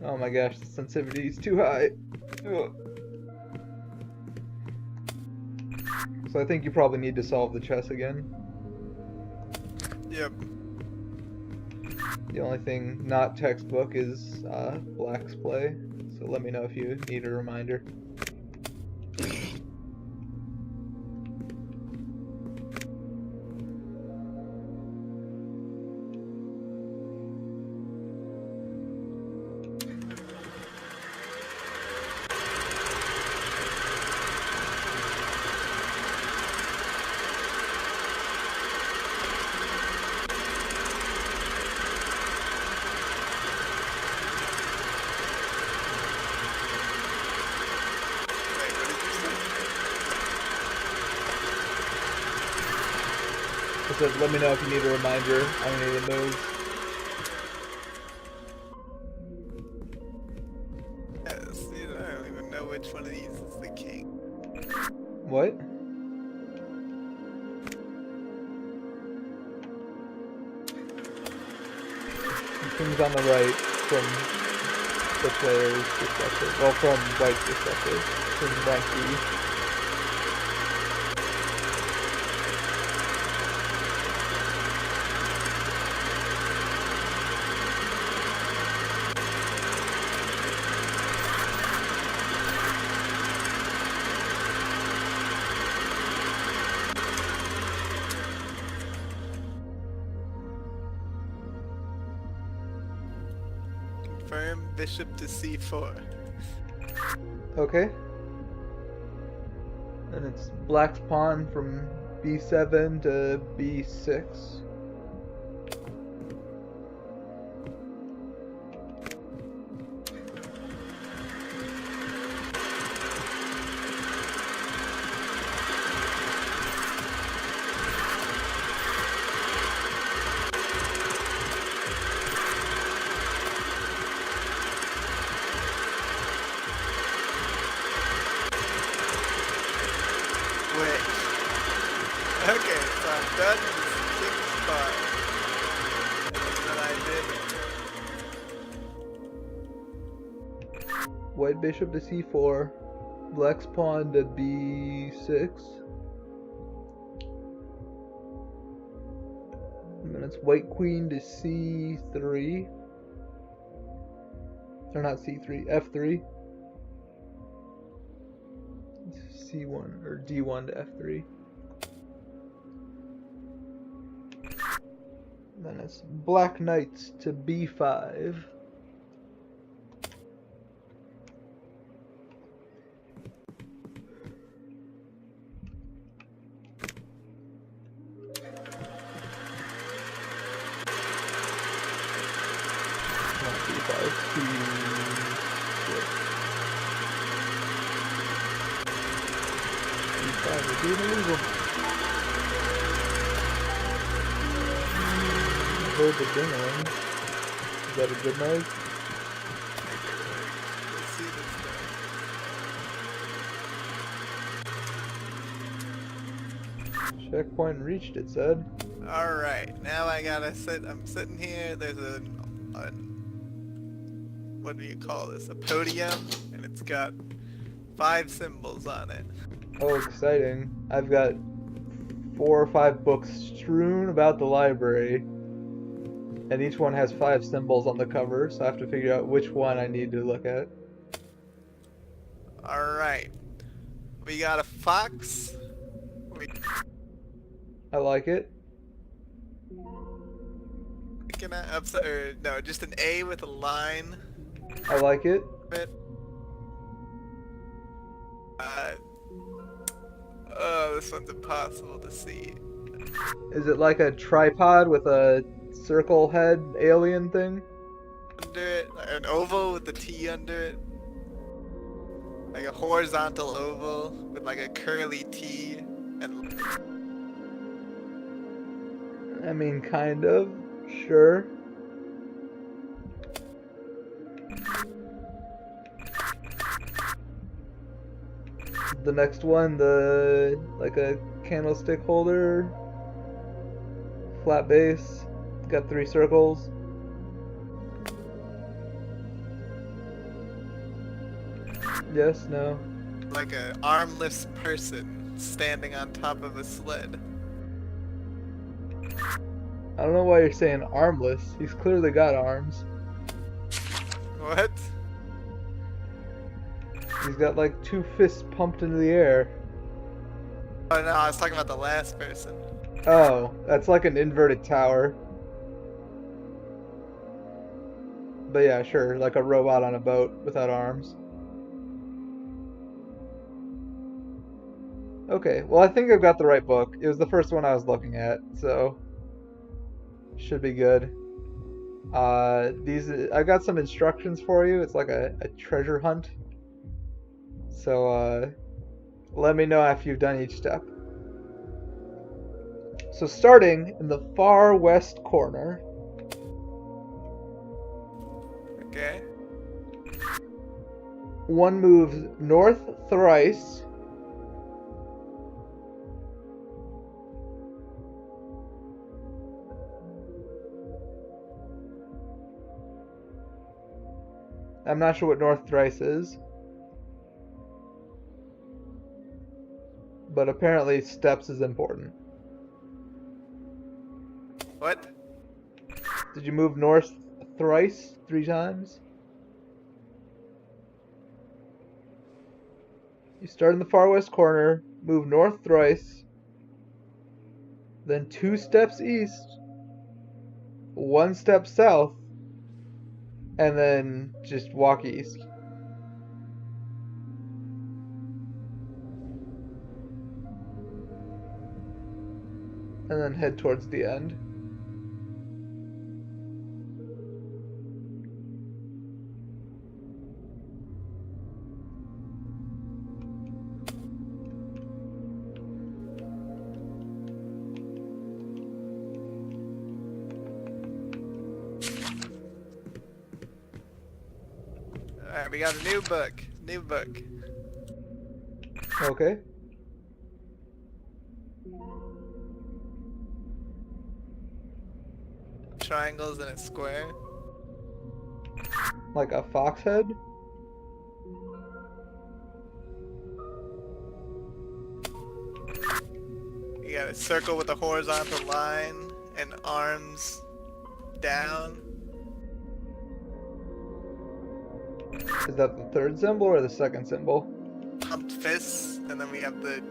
Oh my gosh, the sensitivity is too high. Ugh. So I think you probably need to solve the chess again.
Yep.
The only thing not textbook is Black's Play, so let me know if you need a reminder.
Wait, what did you say?
I said, let me know if you need a reminder on any of the moves.
Yes, you know, I don't even know which one of these is the king.
What? The king's on the right from the player's perspective. Well, from White's perspective. From rank B.
Confirm bishop to c4.
Okay. And it's Black's pawn from B7 to B6.
Wait. Okay, so I'm done with king spot. And then I did.
White bishop to C4. Black's pawn to B6. And then it's white queen to C3. Or not C3, F3. C1 or D1 to F3. Then it's black knights to B5. Not B5, C6. B5 would be illegal. I heard the dingling. Is that a good noise?
Let's see this guy.
Checkpoint reached, it said.
Alright, now I gotta sit. I'm sitting here. There's a what do you call this? A podium, and it's got 5 symbols on it.
Oh, exciting. I've got 4 or 5 books strewn about the library. And each one has 5 symbols on the cover, so I have to figure out which one I need to look at.
Alright. We got a fox.
I like it.
No, just an A with a line.
I like it.
Oh, this one's impossible to see.
Is it like a tripod with a circle head alien thing?
Under it, an oval with the T under it. Like a horizontal oval with like a curly T and
I mean, kind of. Sure. The next one, like a candlestick holder, flat base. Got 3 circles. Yes, no.
Like a armless person standing on top of a sled.
I don't know why you're saying armless. He's clearly got arms.
What?
He's got like 2 fists pumped into the air.
Oh no, I was talking about the last person.
Oh, that's like an inverted tower. But yeah, sure, like a robot on a boat without arms. Okay, well I think I've got the right book. It was the first one I was looking at, so should be good. I've got some instructions for you. It's like a treasure hunt. So let me know after you've done each step. So starting in the far west corner.
Okay.
One moves north thrice. I'm not sure what north thrice is. But apparently steps is important.
What?
Did you move north thrice 3 times? You start in the far west corner, move north thrice, then 2 steps east, 1 step south, and then just walk east. And then head towards the end.
Alright, we got a new book. New book.
Okay.
Triangles and a square.
Like a fox head?
You got a circle with a horizontal line and arms down.
Is that the 3rd symbol or the 2nd symbol?
Pumped fists, and then we have the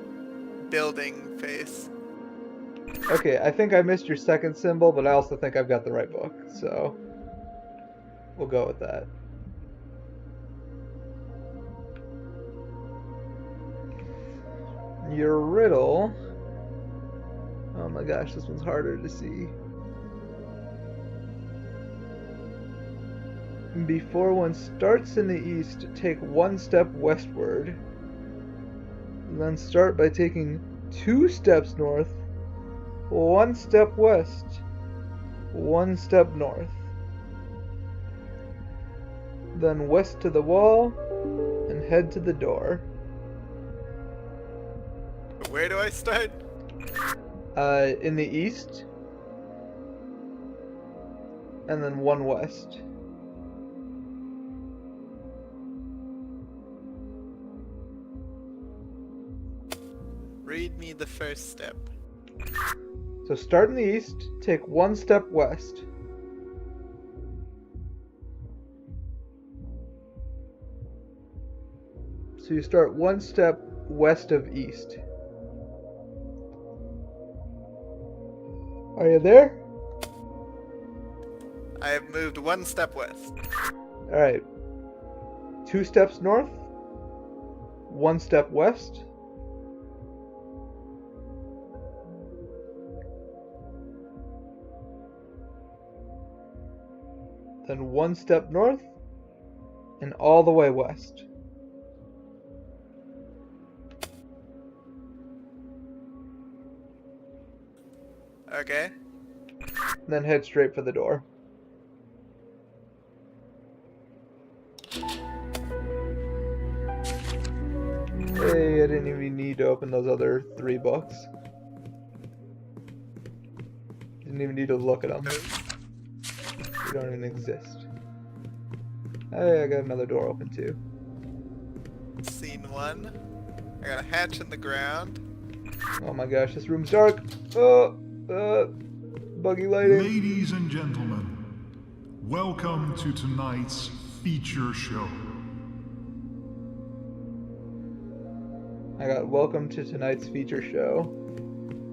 building face.
Okay, I think I missed your 2nd symbol, but I also think I've got the right book, so we'll go with that. Your riddle. Oh my gosh, this one's harder to see. Before one starts in the east, take 1 step westward. Then start by taking 2 steps north, 1 step west, 1 step north. Then west to the wall, and head to the door.
Where do I start?
In the east, and then 1 west.
Read me the first step.
So start in the east, take 1 step west. So you start 1 step west of east. Are you there?
I have moved 1 step west.
Alright. 2 steps north, 1 step west. Then 1 step north, and all the way west.
Okay.
Then head straight for the door. Hey, I didn't even need to open those other 3 books. Didn't even need to look at them.
Oops.
don't even exist. Hey, I got another door open too.
Scene 1. I got a hatch in the ground.
Oh my gosh, this room's dark. Oh, buggy lighting.
Ladies and gentlemen, welcome to tonight's feature show.
I got welcome to tonight's feature show.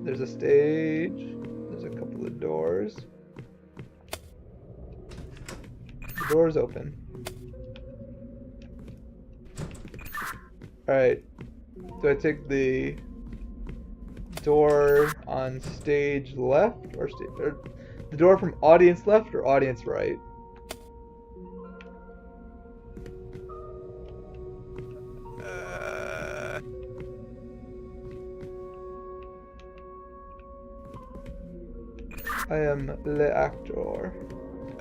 There's a stage. There's a couple of doors. The door's open. Alright. Do I take the door on stage left or the door from audience left or audience right? I am le actor.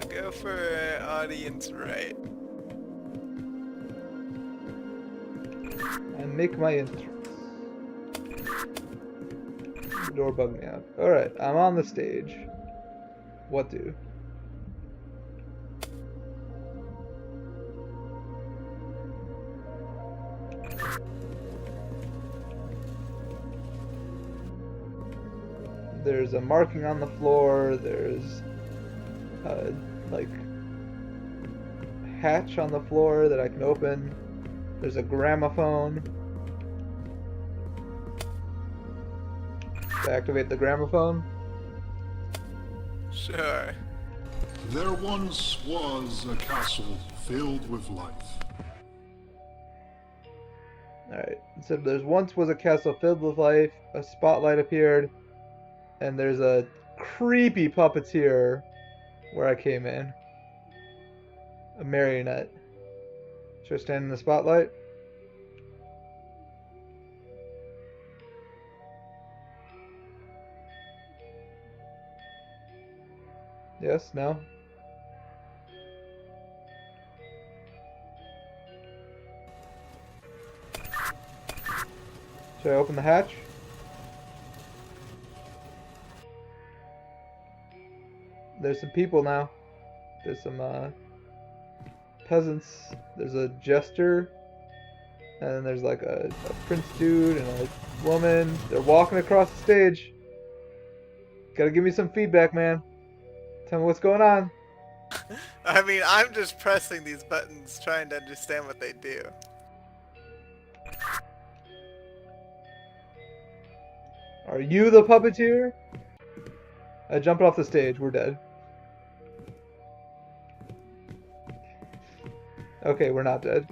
I'll go for audience right.
And make my entrance. The door bugged me out. Alright, I'm on the stage. What do? There's a marking on the floor, there's a, like, hatch on the floor that I can open. There's a gramophone. To activate the gramophone.
Sure.
There once was a castle filled with life.
Alright, so there's once was a castle filled with life, a spotlight appeared, and there's a creepy puppeteer where I came in. A marionette. Should I stand in the spotlight? Yes? No? Should I open the hatch? There's some people now. There's some peasants. There's a jester. And then there's like a prince dude and a woman. They're walking across the stage. Gotta give me some feedback, man. Tell me what's going on.
I mean, I'm just pressing these buttons trying to understand what they do.
Are you the puppeteer? I jumped off the stage. We're dead. Okay, we're not dead.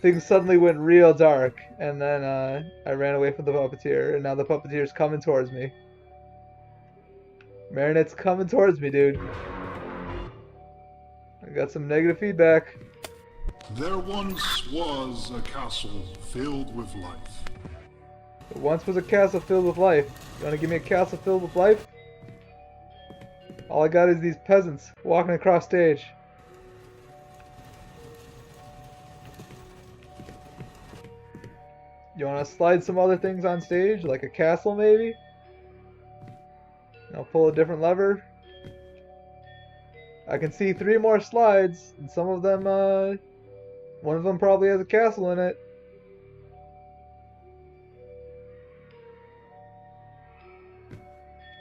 Things suddenly went real dark, and then I ran away from the puppeteer, and now the puppeteer's coming towards me. Marionette's coming towards me, dude. I got some negative feedback.
There once was a castle filled with life.
There once was a castle filled with life. You wanna give me a castle filled with life? All I got is these peasants walking across stage. You wanna slide some other things on stage, like a castle maybe? I'll pull a different lever. I can see 3 more slides, and some of them, one of them probably has a castle in it.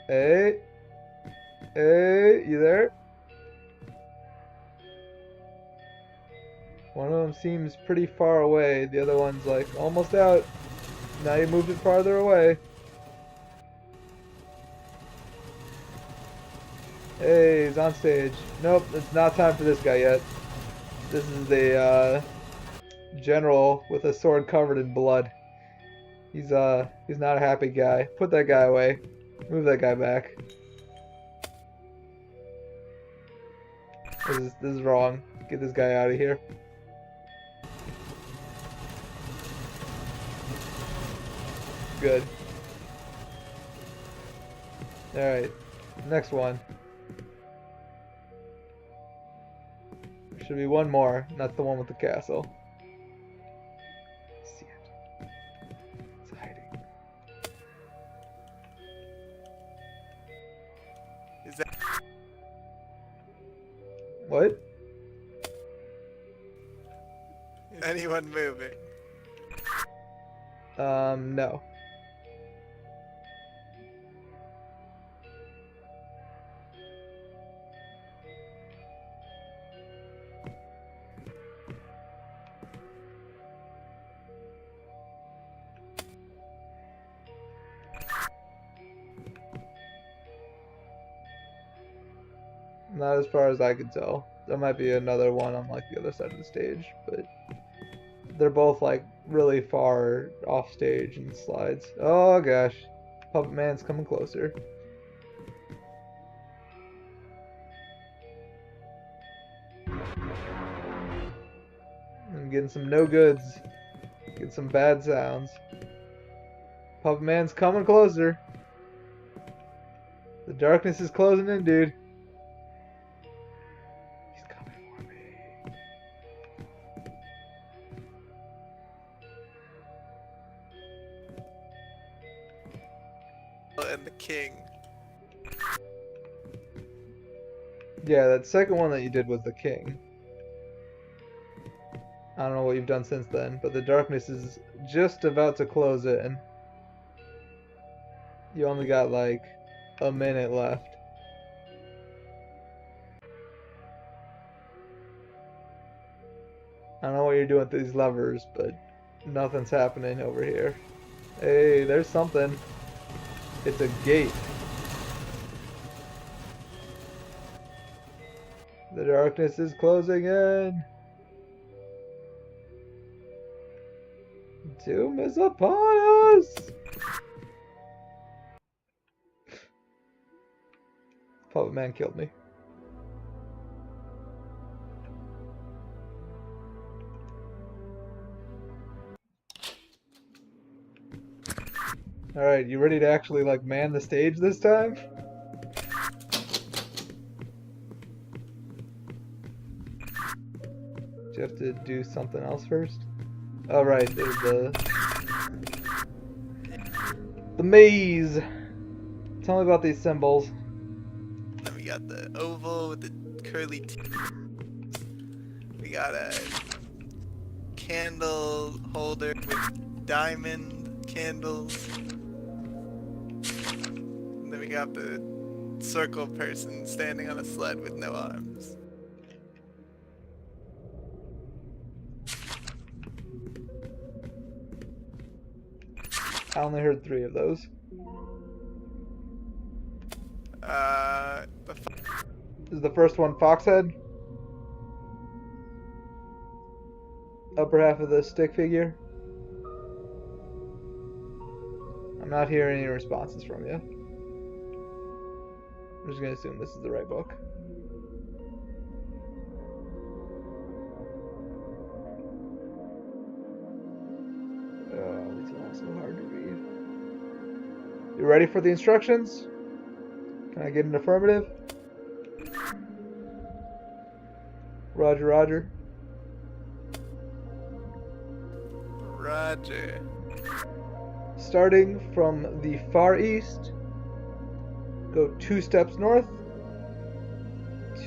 Hey. Hey, you there? One of them seems pretty far away. The other one's like almost out. Now you moved it farther away. Hey, he's on stage. Nope, it's not time for this guy yet. This is the general with a sword covered in blood. He's not a happy guy. Put that guy away. Move that guy back. This is wrong. Get this guy out of here. Good. Alright. Next one. There should be one more. Not the one with the castle. I see it. It's hiding. What?
Anyone moving?
No. Not as far as I could tell. There might be another one on like the other side of the stage, but they're both like really far off stage in slides. Oh gosh. Puppet Man's coming closer. I'm getting some no goods. Getting some bad sounds. Puppet Man's coming closer. The darkness is closing in, dude. He's coming for me.
And the king.
Yeah, that second one that you did was the king. I don't know what you've done since then, but the darkness is just about to close in. You only got like a minute left. I don't know what you're doing with these levers, but nothing's happening over here. Hey, there's something. It's a gate. The darkness is closing in. Doom is upon us! Puppet Man killed me. Alright, you ready to actually like man the stage this time? Do you have to do something else first? Oh right, there's the maze. Tell me about these symbols.
Then we got the oval with the curly T. We got a candle holder with diamond candles. And then we got the circle person standing on a sled with no arms.
I only heard 3 of those. Is the first one Foxhead? Upper half of the stick figure? I'm not hearing any responses from you. I'm just gonna assume this is the right book. Oh, these are all so hard to read. You ready for the instructions? Can I get an affirmative? Roger, roger.
Roger.
Starting from the far east, go 2 steps north,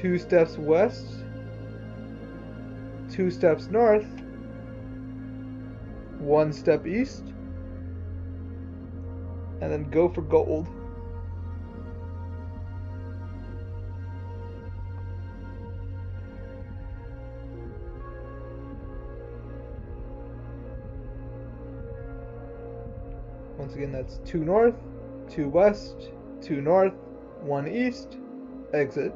2 steps west, 2 steps north, 1 step east, and then go for gold. Once again, that's 2 north, 2 west, 2 north, 1 east, exit.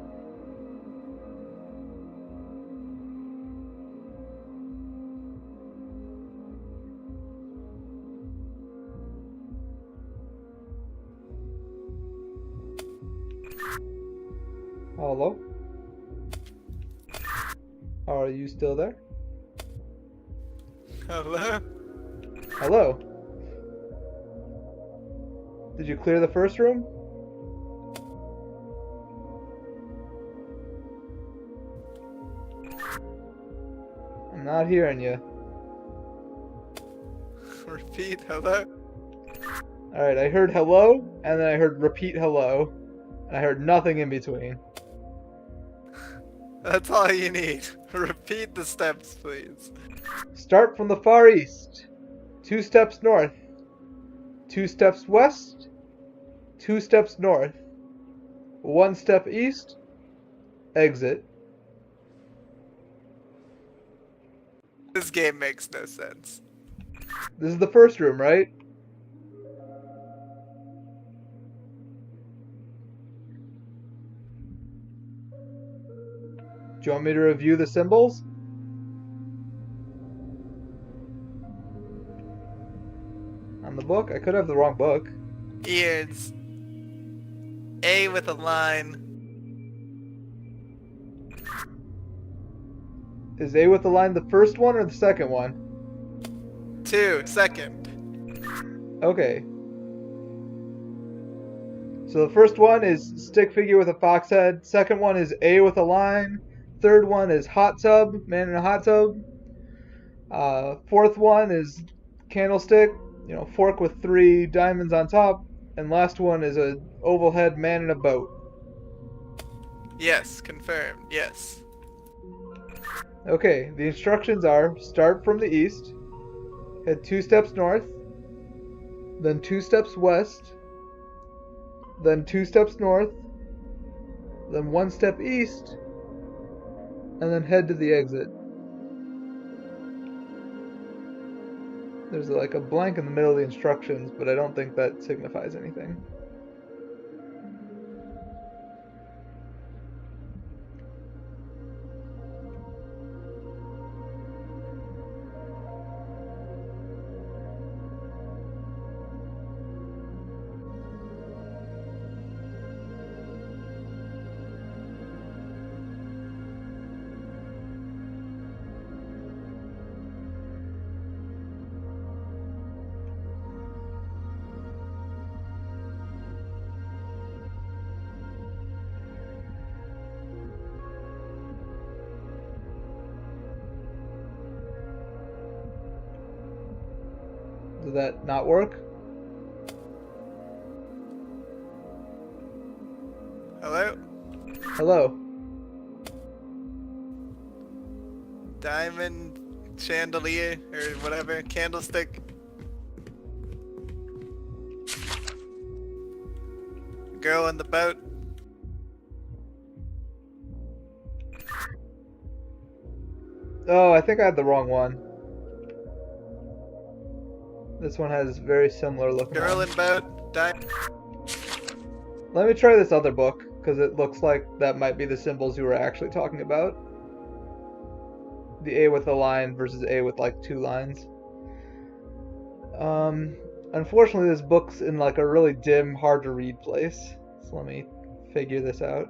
Hello? Are you still there?
Hello?
Hello? Did you clear the first room? I'm not hearing you.
Repeat hello?
Alright, I heard hello, and then I heard repeat hello, and I heard nothing in between.
That's all you need. Repeat the steps, please.
Start from the far east. 2 steps north. 2 steps west. 2 steps north. 1 step east. Exit.
This game makes no sense.
This is the first room, right? Do you want me to review the symbols? On the book? I could have the wrong book.
Ears. A with a line.
Is A with the line the first one or the second one?
2, second.
Okay. So the first one is stick figure with a fox head. Second one is A with a line. Third one is hot tub, man in a hot tub. Fourth one is candlestick, fork with 3 diamonds on top. And last one is a oval head man in a boat.
Yes, confirmed. Yes.
Okay, the instructions are start from the east, head 2 steps north, then 2 steps west, then 2 steps north, then 1 step east, and then head to the exit. There's like a blank in the middle of the instructions, but I don't think that signifies anything. Did that not work?
Hello?
Hello.
Diamond chandelier or whatever, candlestick. Girl in the boat.
Oh, I think I had the wrong one. This one has very similar looking
Girl
ones.
in boat. Diamond.
Let me try this other book, because it looks like that might be the symbols you were actually talking about. The A with a line versus A with like 2 lines. Unfortunately this book's in like a really dim, hard to read place. So let me figure this out.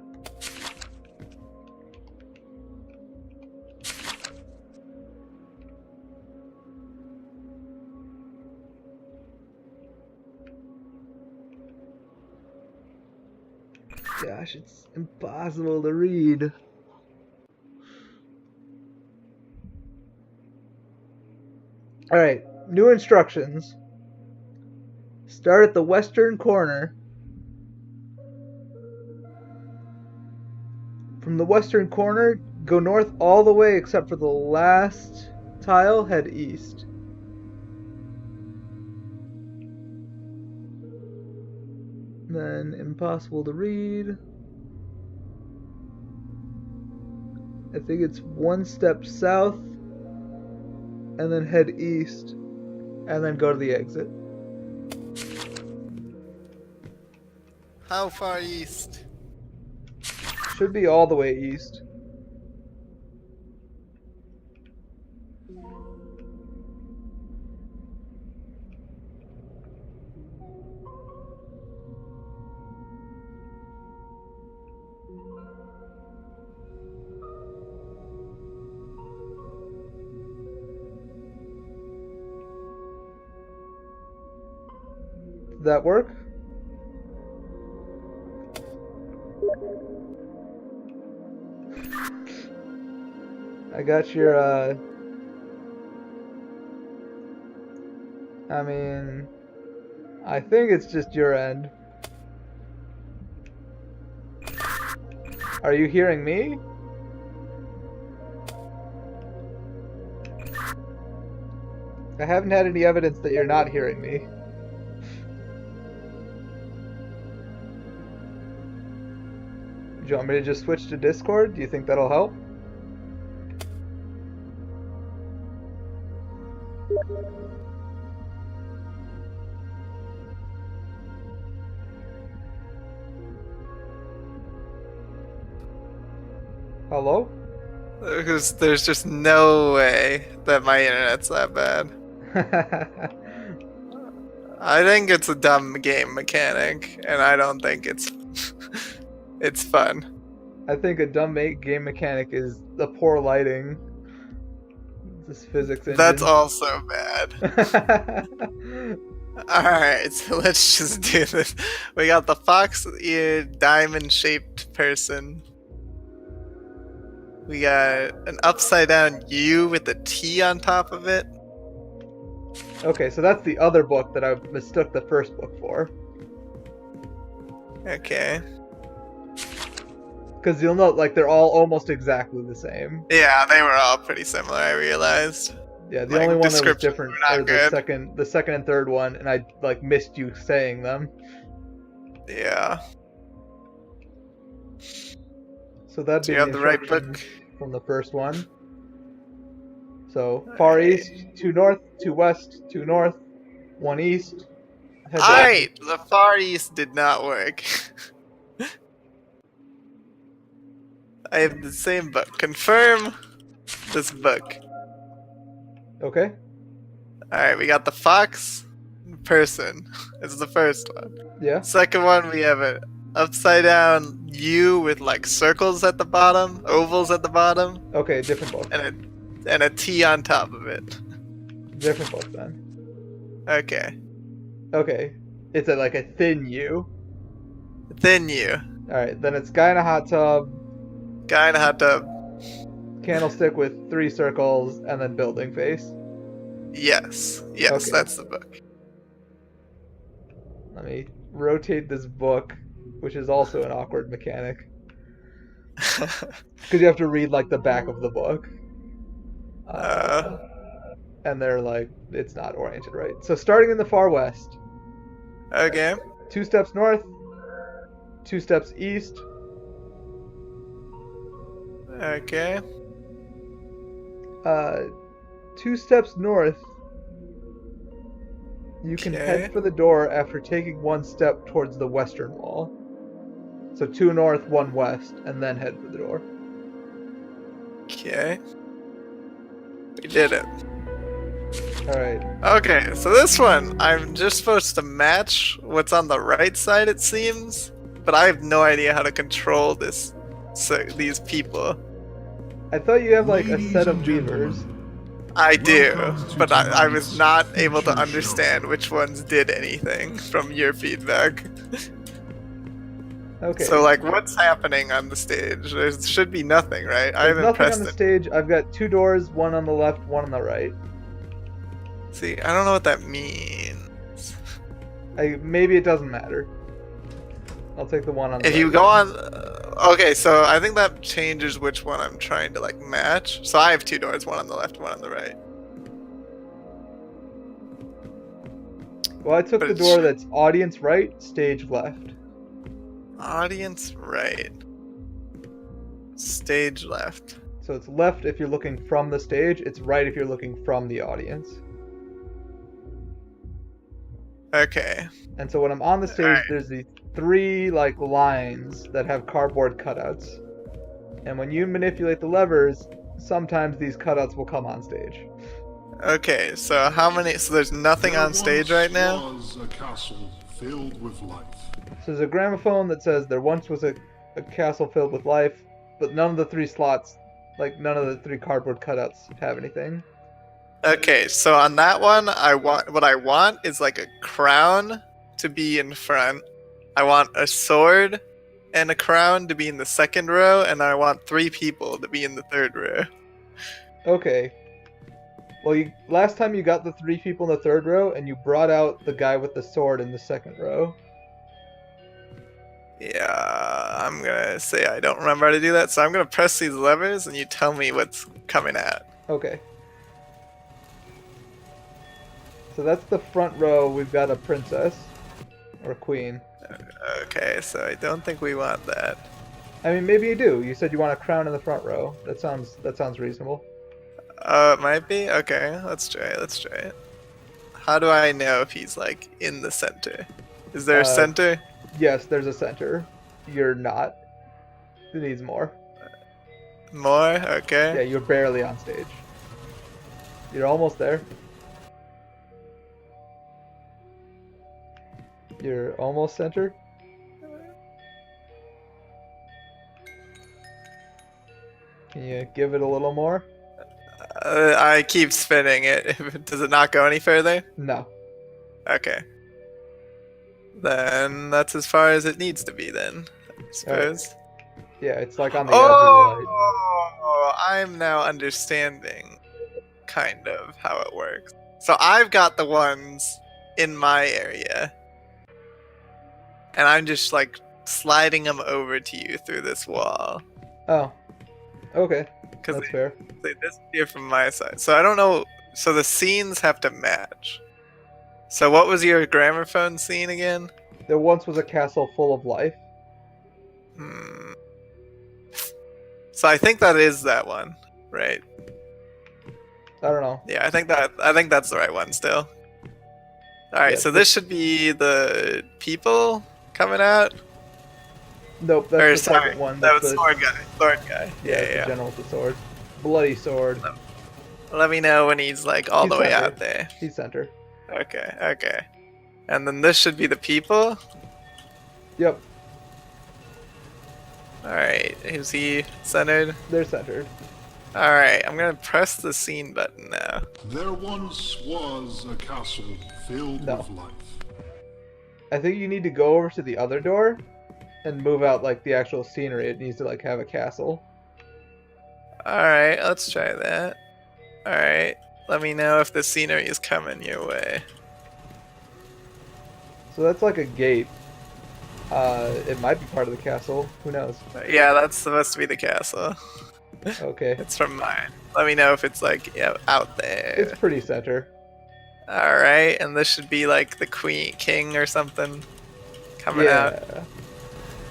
Gosh, it's impossible to read. Alright, new instructions. Start at the western corner. From the western corner, go north all the way except for the last tile, head east. Then impossible to read. I think it's 1 step south and then head east and then go to the exit.
How far east?
Should be all the way east. Did that work? I got your, I mean, I think it's just your end. Are you hearing me? I haven't had any evidence that you're not hearing me. Do you want me to just switch to Discord? Do you think that'll help? Hello?
Because there's just no way that my internet's that bad. I think it's a dumb game mechanic, and I don't think it's it's fun.
I think a dumb game mechanic is the poor lighting. This physics engine.
That's also bad. Alright, so let's just do this. We got the fox-eared, diamond-shaped person. We got an upside-down U with a T on top of it.
Okay, so that's the other book that I mistook the first book for.
Okay.
Because you'll note, like, they're all almost exactly the same.
Yeah, they were all pretty similar, I realized.
Yeah, the
Like,
only one that was
descriptions
different
were not
are the second and third one, and I, like, missed you saying them.
Yeah.
So that'd
Do
be
you have the right
instruction
book?
from the first one. So, far east, 2 north, 2 west, 2 north, 1 east. Head back.
Alright, the Far East did not work. I have the same book. Confirm this book.
Okay.
Alright, we got the fox person. It's the first one.
Yeah.
Second one, we have an upside down U with like circles at the bottom, ovals at the bottom,
Okay, different book.
and a T on top of it.
Different book then.
Okay.
Okay. It's like a thin U.
Thin U.
Alright, then it's guy in a hot tub,
Guy in a hot tub.
candlestick with 3 circles, and then building face.
Yes. Yes,
Okay.
that's the book.
Let me rotate this book, which is also an awkward mechanic. Because you have to read, like, the back of the book. And they're like, it's not oriented right. So starting in the far west,
Okay.
2 steps north, 2 steps east,
Okay.
2 steps north. You can
Okay.
head for the door after taking 1 step towards the western wall. So 2 north, 1 west, and then head for the door.
Okay. We did it.
Alright.
Okay, so this one, I'm just supposed to match what's on the right side, it seems. But I have no idea how to control these people.
I thought you have, like, a
Ladies
set of
and gentlemen,
levers.
I do,
Welcome to
but I was
tonight's
not able to
feature
understand
show.
which ones did anything from your feedback.
Okay.
So, like, what's happening on the stage? There should be nothing, right? I
There's
haven't
nothing
pressed
on the
it.
stage. I've got 2 doors, 1 on the left, 1 on the right.
See, I don't know what that means.
Maybe it doesn't matter. I'll take the 1 on the
If
right.
you go on, okay, so I think that changes which one I'm trying to like match. So I have 2 doors, 1 on the left, 1 on the right.
Well, I took
But
the
it's-
door that's audience right, stage left.
Audience right, stage left.
So it's left if you're looking from the stage, it's right if you're looking from the audience.
Okay,
And so when I'm on the stage,
Alright.
there's these 3 like lines that have cardboard cutouts. And when you manipulate the levers, sometimes these cutouts will come on stage.
okay. So how many? So there's nothing
There
on stage
once
right now.
was a castle filled with life.
So there's a gramophone that says there once was a castle filled with life, but none of the 3 slots, like none of the 3 cardboard cutouts have anything.
Okay, so on that one, what I want is like a crown to be in front. I want a sword and a crown to be in the second row, and I want 3 people to be in the third row.
Okay. Well, last time you got the 3 people in the third row, and you brought out the guy with the sword in the second row.
Yeah, I'm gonna say I don't remember how to do that, so I'm gonna press these levers, and you tell me what's coming at.
Okay. So that's the front row. We've got a princess or queen.
Okay, so I don't think we want that.
I mean, maybe you do. You said you want a crown in the front row. That sounds reasonable.
It might be? Okay, let's try it, let's try it. How do I know if he's, like, in the center? Is there a center?
Yes, there's a center. You're not. It needs more.
More?
Yeah,
Okay.
you're barely on stage. You're almost there. You're almost centered. Can you give it a little more?
I keep spinning it. Does it not go any further?
No.
Okay. Then that's as far as it needs to be then, I suppose.
Yeah, it's like on the edge of the light.
Oh, I'm now understanding kind of how it works. So I've got the ones in my area. And I'm just like sliding them over to you through this wall.
Oh. Okay.
Because
That's fair.
they disappear from my side. So I don't know. So the scenes have to match. So what was your gramophone scene again?
There once was a castle full of life.
Hmm. So I think that is that one, right?
I don't know.
Yeah, I think that's the right one still. All right,
Yeah,
so this should be the people coming out.
Nope,
Or
that's the
sorry,
second one.
that
That's
was
the,
sword guy. Sword guy.
yeah,
Yeah,
it's the
yeah.
general with the sword. Bloody sword.
Let me know when he's like all
He's
the way
center.
out there.
He's center.
Okay, okay. And then this should be the people.
Yep,
All right, is he centered?
they're centered.
All right, I'm gonna press the scene button now.
There once was a castle filled
No.
with life.
I think you need to go over to the other door and move out like the actual scenery. It needs to like have a castle.
All right, let's try that. All right, let me know if the scenery is coming your way.
So that's like a gate. It might be part of the castle. Who knows?
Yeah, that's supposed to be the castle.
Okay.
It's from mine. Let me know if it's like out there.
It's pretty center.
All right, and this should be like the queen, king, or something coming out.
Yeah.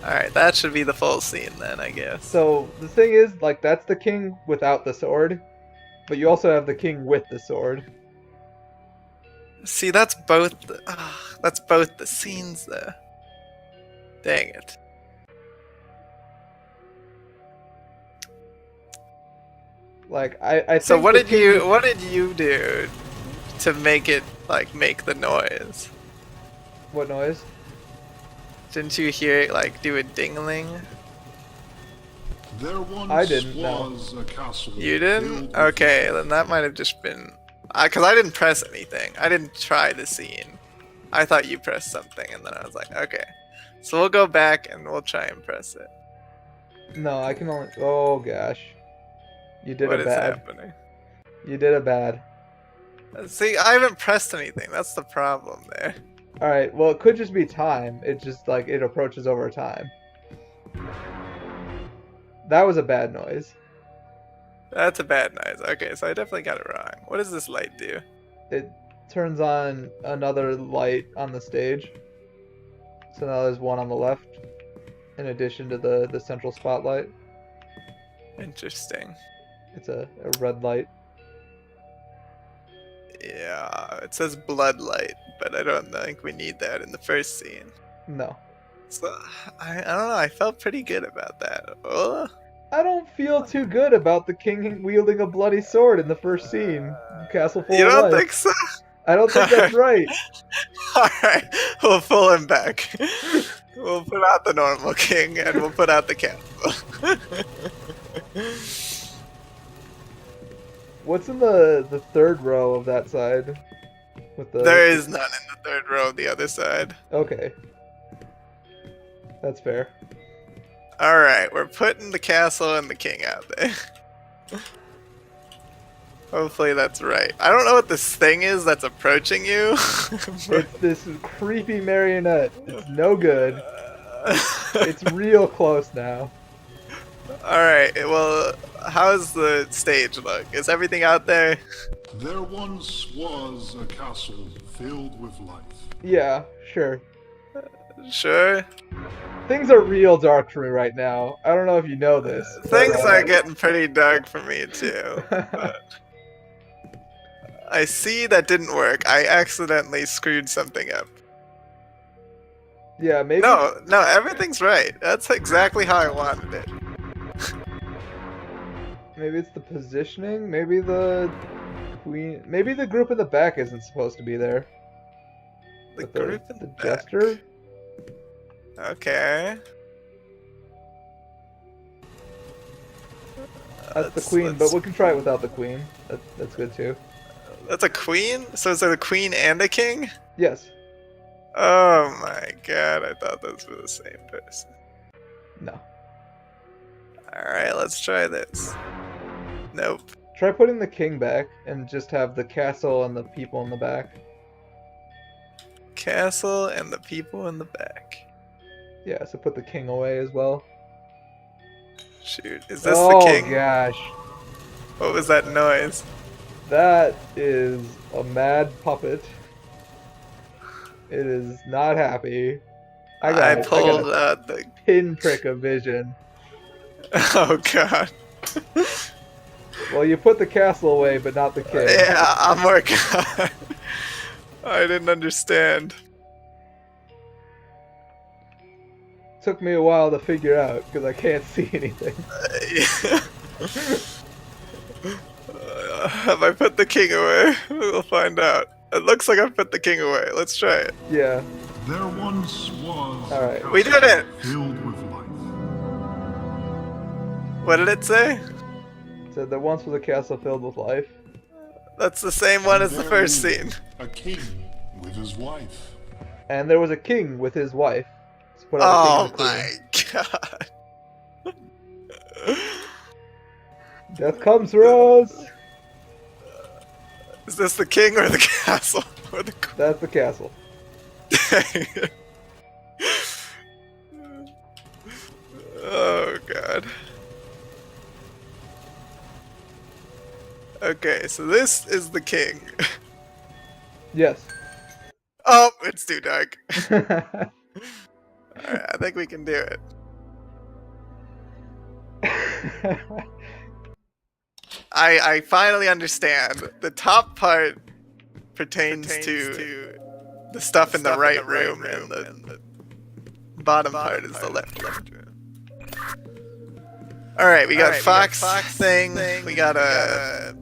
All right, that should be the full scene then, I guess.
So the thing is, like, that's the king without the sword, but you also have the king with the sword.
See, that's both. That's both the scenes, though. Dang it.
Like, I
So
think
what
the
did
king-
you do to make it like make the noise?
What noise?
Didn't you hear it like do a dingling?
There once
I didn't, no.
was a castle.
You
filled
didn't?
with
Okay,
life.
then that might have just been. Because I didn't press anything. I didn't try the scene. I thought you pressed something, and then I was like, okay. So we'll go back and we'll try and press it.
No, I can only. Oh gosh, you did
What
a
is
bad.
happening?
You did a bad.
See, I haven't pressed anything. That's the problem there.
All right. Well, it could just be time. It just like it approaches over time. That was a bad noise.
That's a bad noise. Okay, so I definitely got it wrong. What does this light do?
It turns on another light on the stage. So now there's one on the left, in addition to the central spotlight.
Interesting.
It's a red light.
Yeah, it says blood light, but I don't think we need that in the first scene.
No.
So, I don't know, I felt pretty good about that. Oh,
I don't feel too good about the king wielding a bloody sword in the first scene. Castle full
you
of
don't
life.
think so?
I don't think that's right.
Alright, we'll pull him back. We'll put out the normal king and we'll put out the castle.
What's in the third row of that side? With the
There is none in the third row of the other side.
Okay. That's fair.
Alright, we're putting the castle and the king out there. Hopefully that's right. I don't know what this thing is that's approaching you.
It's this creepy marionette. It's no good. It's real close now.
Alright, well, how's the stage look? Is everything out there?
There once was a castle filled with life.
Yeah, sure.
Sure.
Things are real dark for me right now. I don't know if you know this.
Things are getting pretty dark for me too. But I see that didn't work. I accidentally screwed something up.
Yeah, maybe.
No, everything's right. That's exactly how I wanted it.
Maybe it's the positioning. Maybe the queen. Maybe the group in the back isn't supposed to be there.
The
With
group in
the
the back.
jester.
Okay.
That's the queen, but we can try it without the queen. That's good too.
That's a queen? So is it a queen and a king?
Yes.
Oh my god, I thought those were the same person.
No.
Alright, let's try this. Nope.
Try putting the king back and just have the castle and the people in the back.
Castle and the people in the back.
Yeah, so put the king away as well.
Shoot, is this
Oh
the king?
gosh.
What was that noise?
That is a mad puppet. It is not happy. I
pulled
got
out the...
a pinprick of vision.
Oh god.
Well, you put the castle away, but not the king.
Yeah, I'm working on it. I didn't understand.
Took me a while to figure out because I can't see anything.
Have I put the king away? We'll find out. It looks like I've put the king away. Let's try it.
Yeah.
There once was
All right.
a
We did
castle
it!
filled with life.
What did it say?
So there once was a castle filled with life.
That's the same one as the
There
first
lived
scene.
A king with his wife.
And there was a king with his wife. So put out
Oh
the king and
my
the queen.
god.
Death comes for us!
Is this the king or the castle? Or the queen?
That's the castle.
Oh god. Okay, so this is the king.
Yes.
Oh, it's too dark. Alright, I think we can do it. I finally understand. The top part pertains to the stuff in the right room, and the bottom part is the left room. Alright, we got Fox thing, we got a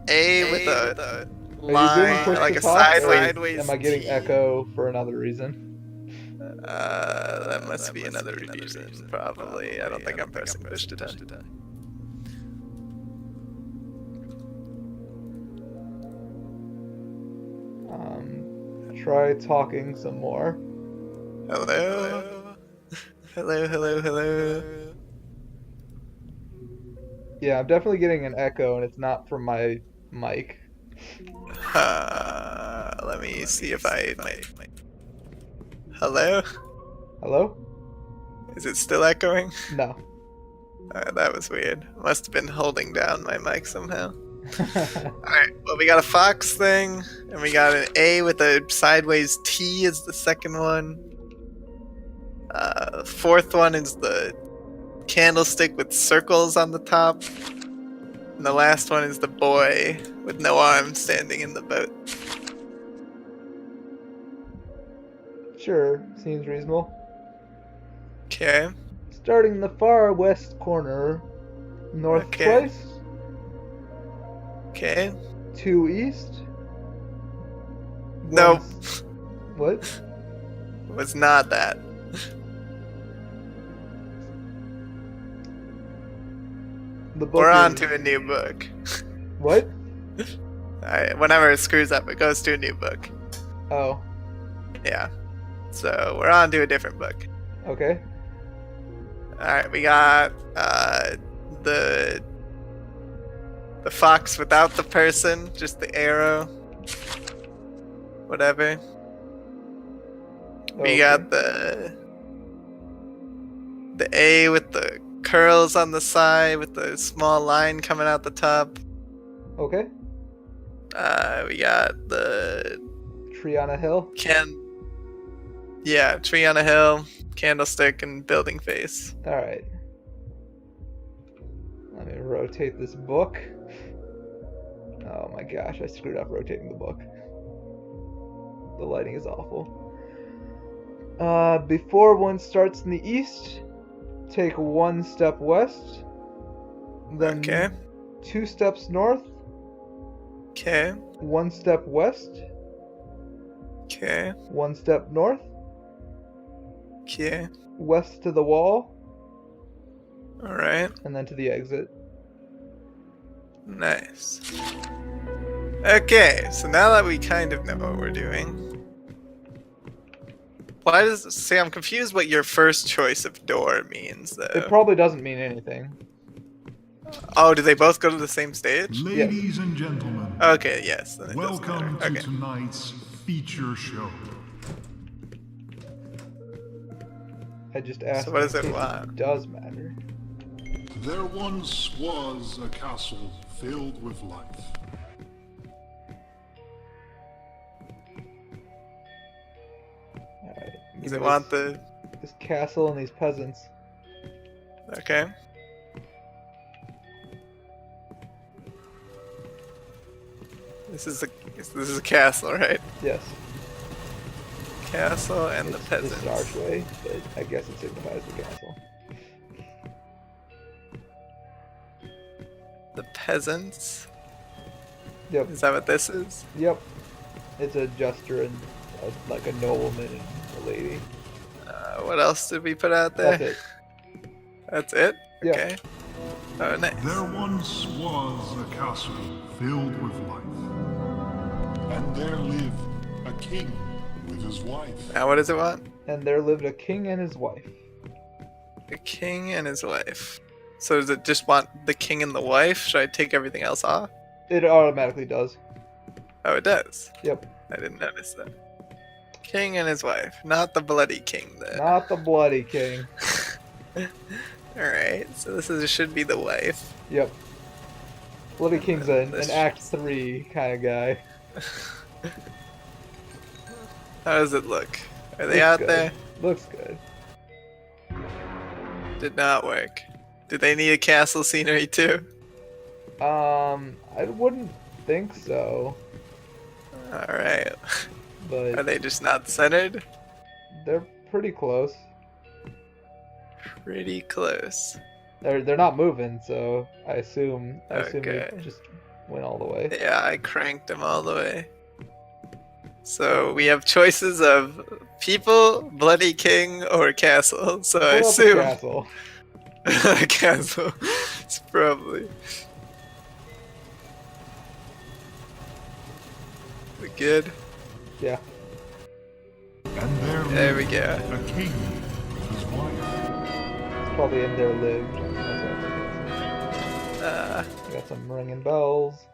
with a
Are you doing
line,
push
like
to
a
talk, or
sideways
am I getting
T.
echo for another reason?
That must be another reason, probably. I don't think I'm pressing push to talk.
Try talking some more.
Hello? Hello.
Yeah, I'm definitely getting an echo, and it's not from my mic.
Let me see if I... Hello?
Hello?
Is it still echoing?
No.
That was weird. Must have been holding down my mic somehow. Alright, well we got a Fox thing, and we got an A with a sideways T is the second one. The fourth one is the candlestick with circles on the top. And the last one is the boy with no arms standing in the boat.
Sure, seems reasonable.
Okay.
Starting in the far west corner, north
Okay.
twice,
Okay.
2 east.
Nope.
What?
Was not that.
The book
We're on
is-
to a new book.
What?
Whenever it screws up, it goes to a new book.
Oh,
Yeah. So we're on to a different book.
okay.
Alright, we got the fox without the person, just the arrow. Whatever. We
Okay.
got the A with the curls on the side with the small line coming out the top.
Okay.
We got the
Tree on a hill.
tree on a hill, candlestick, and building face.
All right. Let me rotate this book. Oh my gosh, I screwed up rotating the book. The lighting is awful. Before one starts in the east, take 1 step west, then
Okay.
2 steps north,
Okay.
1 step west,
Okay.
1 step north,
Okay.
west to the wall,
All right.
and then to the exit.
Nice. Okay, so now that we kind of know what we're doing, why does see? I'm confused what your first choice of door means, though.
It probably doesn't mean anything.
Oh, do they both go to the same stage?
Ladies and gentlemen,
Okay, yes. Then it doesn't
welcome
matter.
to
Okay.
tonight's feature show.
I just asked.
So what does
in
it
case
want?
Does matter.
There once was a castle filled with life.
All right.
Does it want the?
this castle and these peasants?
Okay. This is a castle, right?
Yes.
Castle and the
It's
peasants.
an archway, but I guess it signifies the castle.
The peasants.
Yep.
Is that what this is?
Yep. It's a jester and like a nobleman and a lady.
What else did we put out there?
That's it.
That's it?
Yeah.
Okay. Oh, nice.
There once was a castle filled with life. And there lived a king with his wife.
Now what does it want?
And there lived a king and his wife.
The king and his wife. So does it just want the king and the wife? Should I take everything else off?
It automatically does.
Oh, it does.
Yep.
I didn't notice that. King and his wife, not the bloody king then.
Not the bloody king.
Alright, so should be the wife.
Yep. Bloody king's an
This-
Act 3 kind of guy.
How does it look? Are they
Looks
out
good.
there?
Looks good.
Did not work. Did they need a castle scenery too?
I wouldn't think so,
Alright. Are
but
they just not centered?
they're pretty close.
Pretty close.
They're not moving, so I assume
Okay.
it just went all the way.
Yeah, I cranked them all the way. So we have choices of people, bloody king, or castle. So I
Pull up the
assume
castle.
castle. It's probably. We good?
Yeah.
And
There we
lived
go.
a king with his wife.
It's probably in there lived. That's what I think. Got some ringing bells.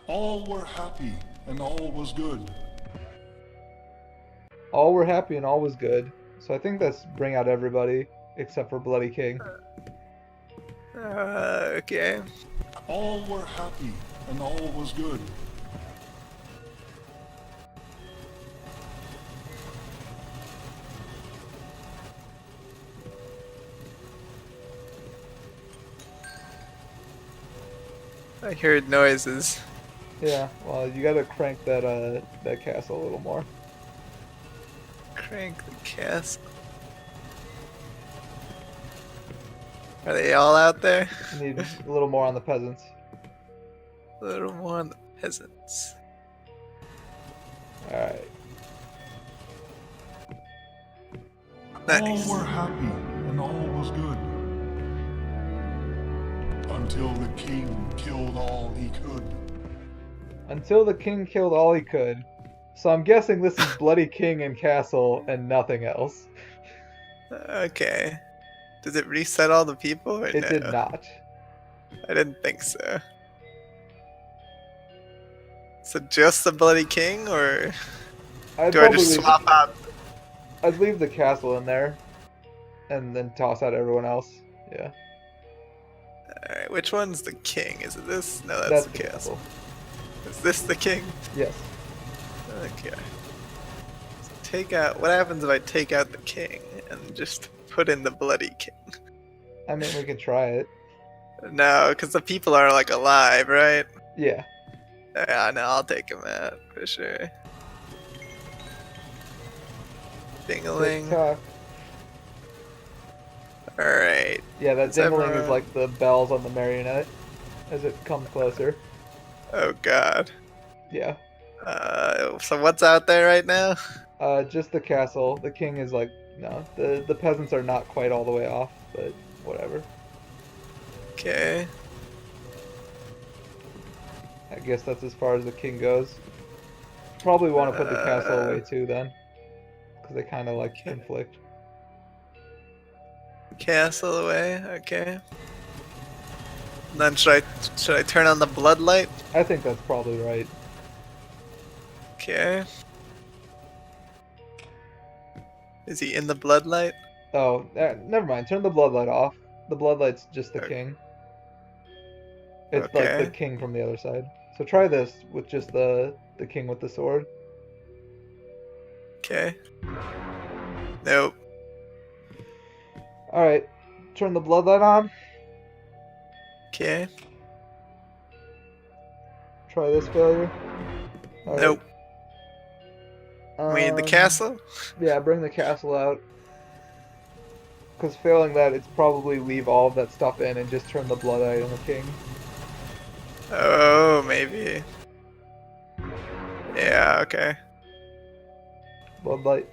All were happy and all was good.
All were happy and all was good. So I think that's bring out everybody except for Bloody King.
Okay.
All were happy and all was good.
I heard noises.
Yeah. Well, you gotta crank that that castle a little more.
Crank the castle. Are they all out there?
You need a little more on the peasants.
A little more on the peasants.
All right.
Nice.
All were happy and all was good. Until the king killed all he could.
Until the king killed all he could. So I'm guessing this is Bloody King and Castle and nothing else.
Okay. Does it reset all the people? Or
It
no?
did not.
I didn't think so. So just the Bloody King, or
I'd
do I
probably
just swap out?
I'd leave the castle in there, and then toss out everyone else. Yeah.
Alright, which one's the king? Is it this? No,
That's
that's, the
the
castle.
castle.
Is this the king?
Yes.
Okay. So take out. What happens if I take out the king and just put in the bloody king?
I mean, we could try it.
No, because the people are like alive, right?
Yeah.
Yeah, no, I'll take him out for sure. Ding-a-ling.
Tick-tock.
Alright.
Yeah, that
Is
dingling is
everyone-
like the bells on the marionette as it comes closer.
Oh god.
Yeah.
So what's out there right now?
Just the castle. The king is like, no, the peasants are not quite all the way off, but whatever.
Okay.
I guess that's as far as the king goes. Probably want to put the castle away too then, because they kind of like
Okay.
conflict.
Castle away, okay. Then should I turn on the bloodlight?
I think that's probably right.
Okay. Is he in the bloodlight?
Oh, never mind. Turn the bloodlight off. The bloodlight's just the
Okay.
king. It's like the
Okay.
king from the other side. So try this with just the king with the sword.
Okay. Nope.
All right, turn the bloodlight on.
Okay.
Try this failure. All right.
Nope. We need the castle?
Yeah, bring the castle out. Because failing that, it's probably leave all of that stuff in and just turn the bloodlight on the king.
Oh, maybe. Yeah, okay.
Bloodlight.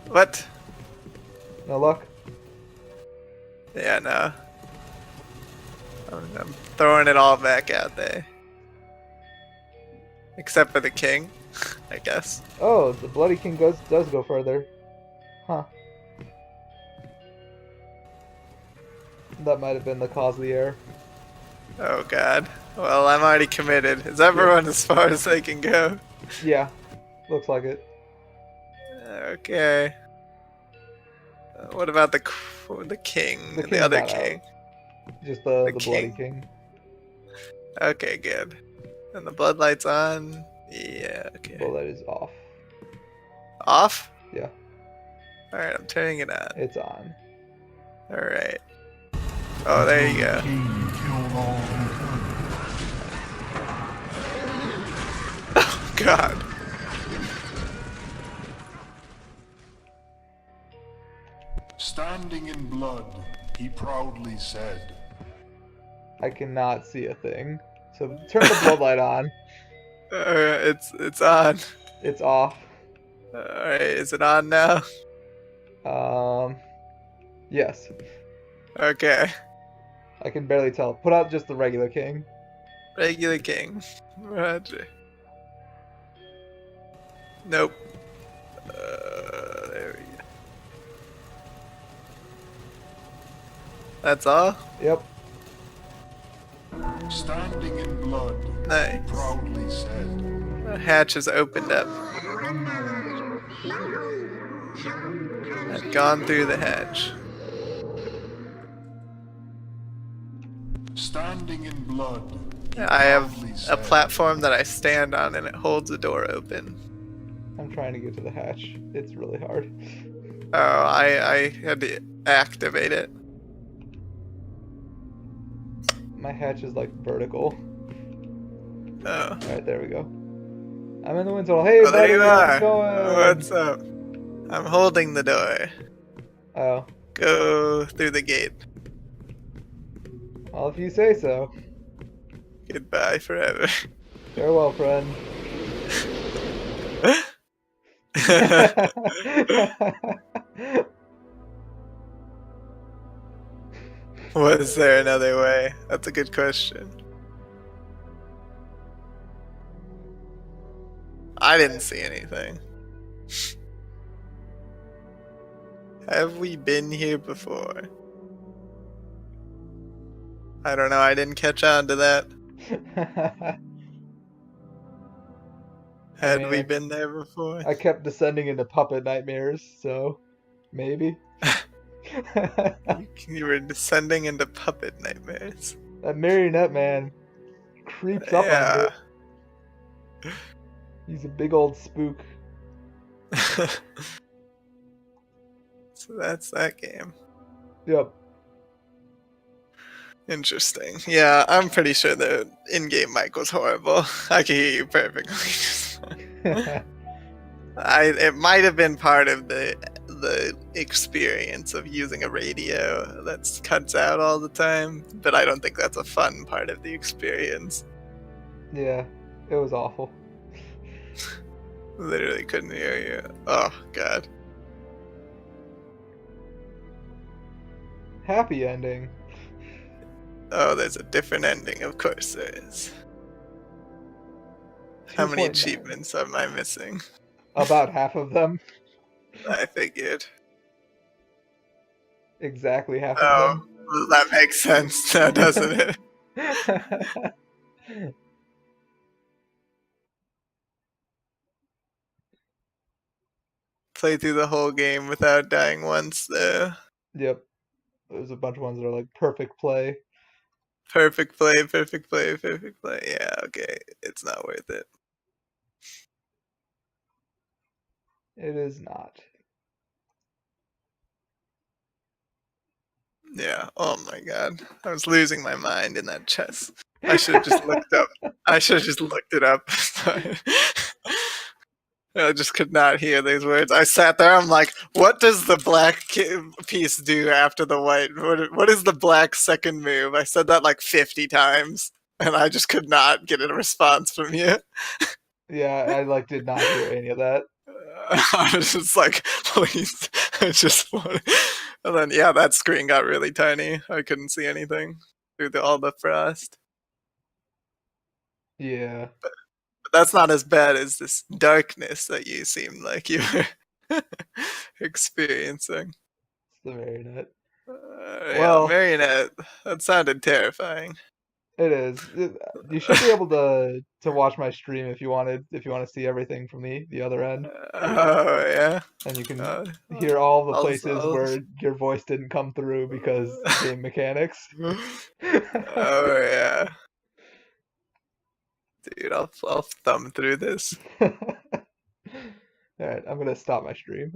What?
No luck.
Yeah, no. I'm throwing it all back out there. Except for the king, I guess.
Oh, the bloody king does go further. Huh. That might have been the cause of the error.
Oh god. Well, I'm already committed. Is everyone as far as they can go?
Yeah, looks like it.
Okay. What about the king?
The
The
king
other
got out.
king?
Just the bloody
king.
king.
Okay, good. And the bloodlight's on? Yeah, okay.
Bloodlight is off.
Off?
Yeah,
Alright, I'm turning it on.
it's on.
Alright. Oh, there you go.
King killed all who
Oh, God.
could. Standing in blood, he proudly said,
I cannot see a thing. So turn the bloodlight on.
Alright, it's on.
It's off.
Alright, is it on now?
Yes.
Okay.
I can barely tell. Put out just the regular king.
Regular king. Roger. Nope. There we go. That's all?
Yep.
standing in blood,
Nice.
he proudly said,
The hatch has opened up. I've gone through the hatch.
standing in blood, he
I have
proudly
a
said,
platform that I stand on and it holds the door open.
I'm trying to get to the hatch. It's really hard.
Oh, I had to activate it.
My hatch is like vertical.
Oh.
Alright, there we go. I'm in the wind tunnel. Hey,
Oh, there
buddy,
you
how's
are.
it going?
What's up? I'm holding the door.
Oh,
Go through the gate.
well, if you say so.
Goodbye forever.
Farewell, friend.
Was there another way? That's a good question. I didn't see anything. Have we been here before? I don't know, I didn't catch on to that. Had
mean,
we been there before?
I kept descending into puppet nightmares, so maybe.
You were descending into puppet nightmares.
That marionette man creeps up on you.
Yeah.
He's a big old spook.
So that's that game.
Yep.
Interesting. Yeah, I'm pretty sure the in-game mic was horrible. I can hear you perfectly. It might have been part of the experience of using a radio that cuts out all the time, but I don't think that's a fun part of the experience.
Yeah, it was awful.
Literally couldn't hear you. Oh god.
Happy ending.
Oh, there's a different ending. Of course there is. How many
2.9.
achievements am I missing?
About half of them.
I figured.
Exactly half of
Oh, that makes sense now, doesn't it?
them.
Play through the whole game without dying once, though.
Yep. There's a bunch of ones that are like perfect play.
Perfect play, perfect play, perfect play. Yeah, okay. It's not worth it.
It is not.
Yeah. Oh my god. I was losing my mind in that chess. I should have just looked up. I should have just looked it up. I just could not hear these words. I sat there. I'm like, what does the black piece do after the white? What is the black second move? I said that like 50 times, and I just could not get a response from you.
Yeah, I like did not hear any of that.
I was just like, please, I just want. And then yeah, that screen got really tiny. I couldn't see anything through all the frost.
Yeah.
But that's not as bad as this darkness that you seem like you were experiencing.
It's the marionette.
Yeah,
Well-
marionette. That sounded terrifying.
It is. You should be able to watch my stream if you wanted. If you want to see everything from the other end,
Oh yeah.
and you can
Uh,
hear all the
I'll-
places
I'll-
where your voice didn't come through because game mechanics.
Oh yeah. Dude, I'll thumb through this.
All right, I'm gonna stop my stream.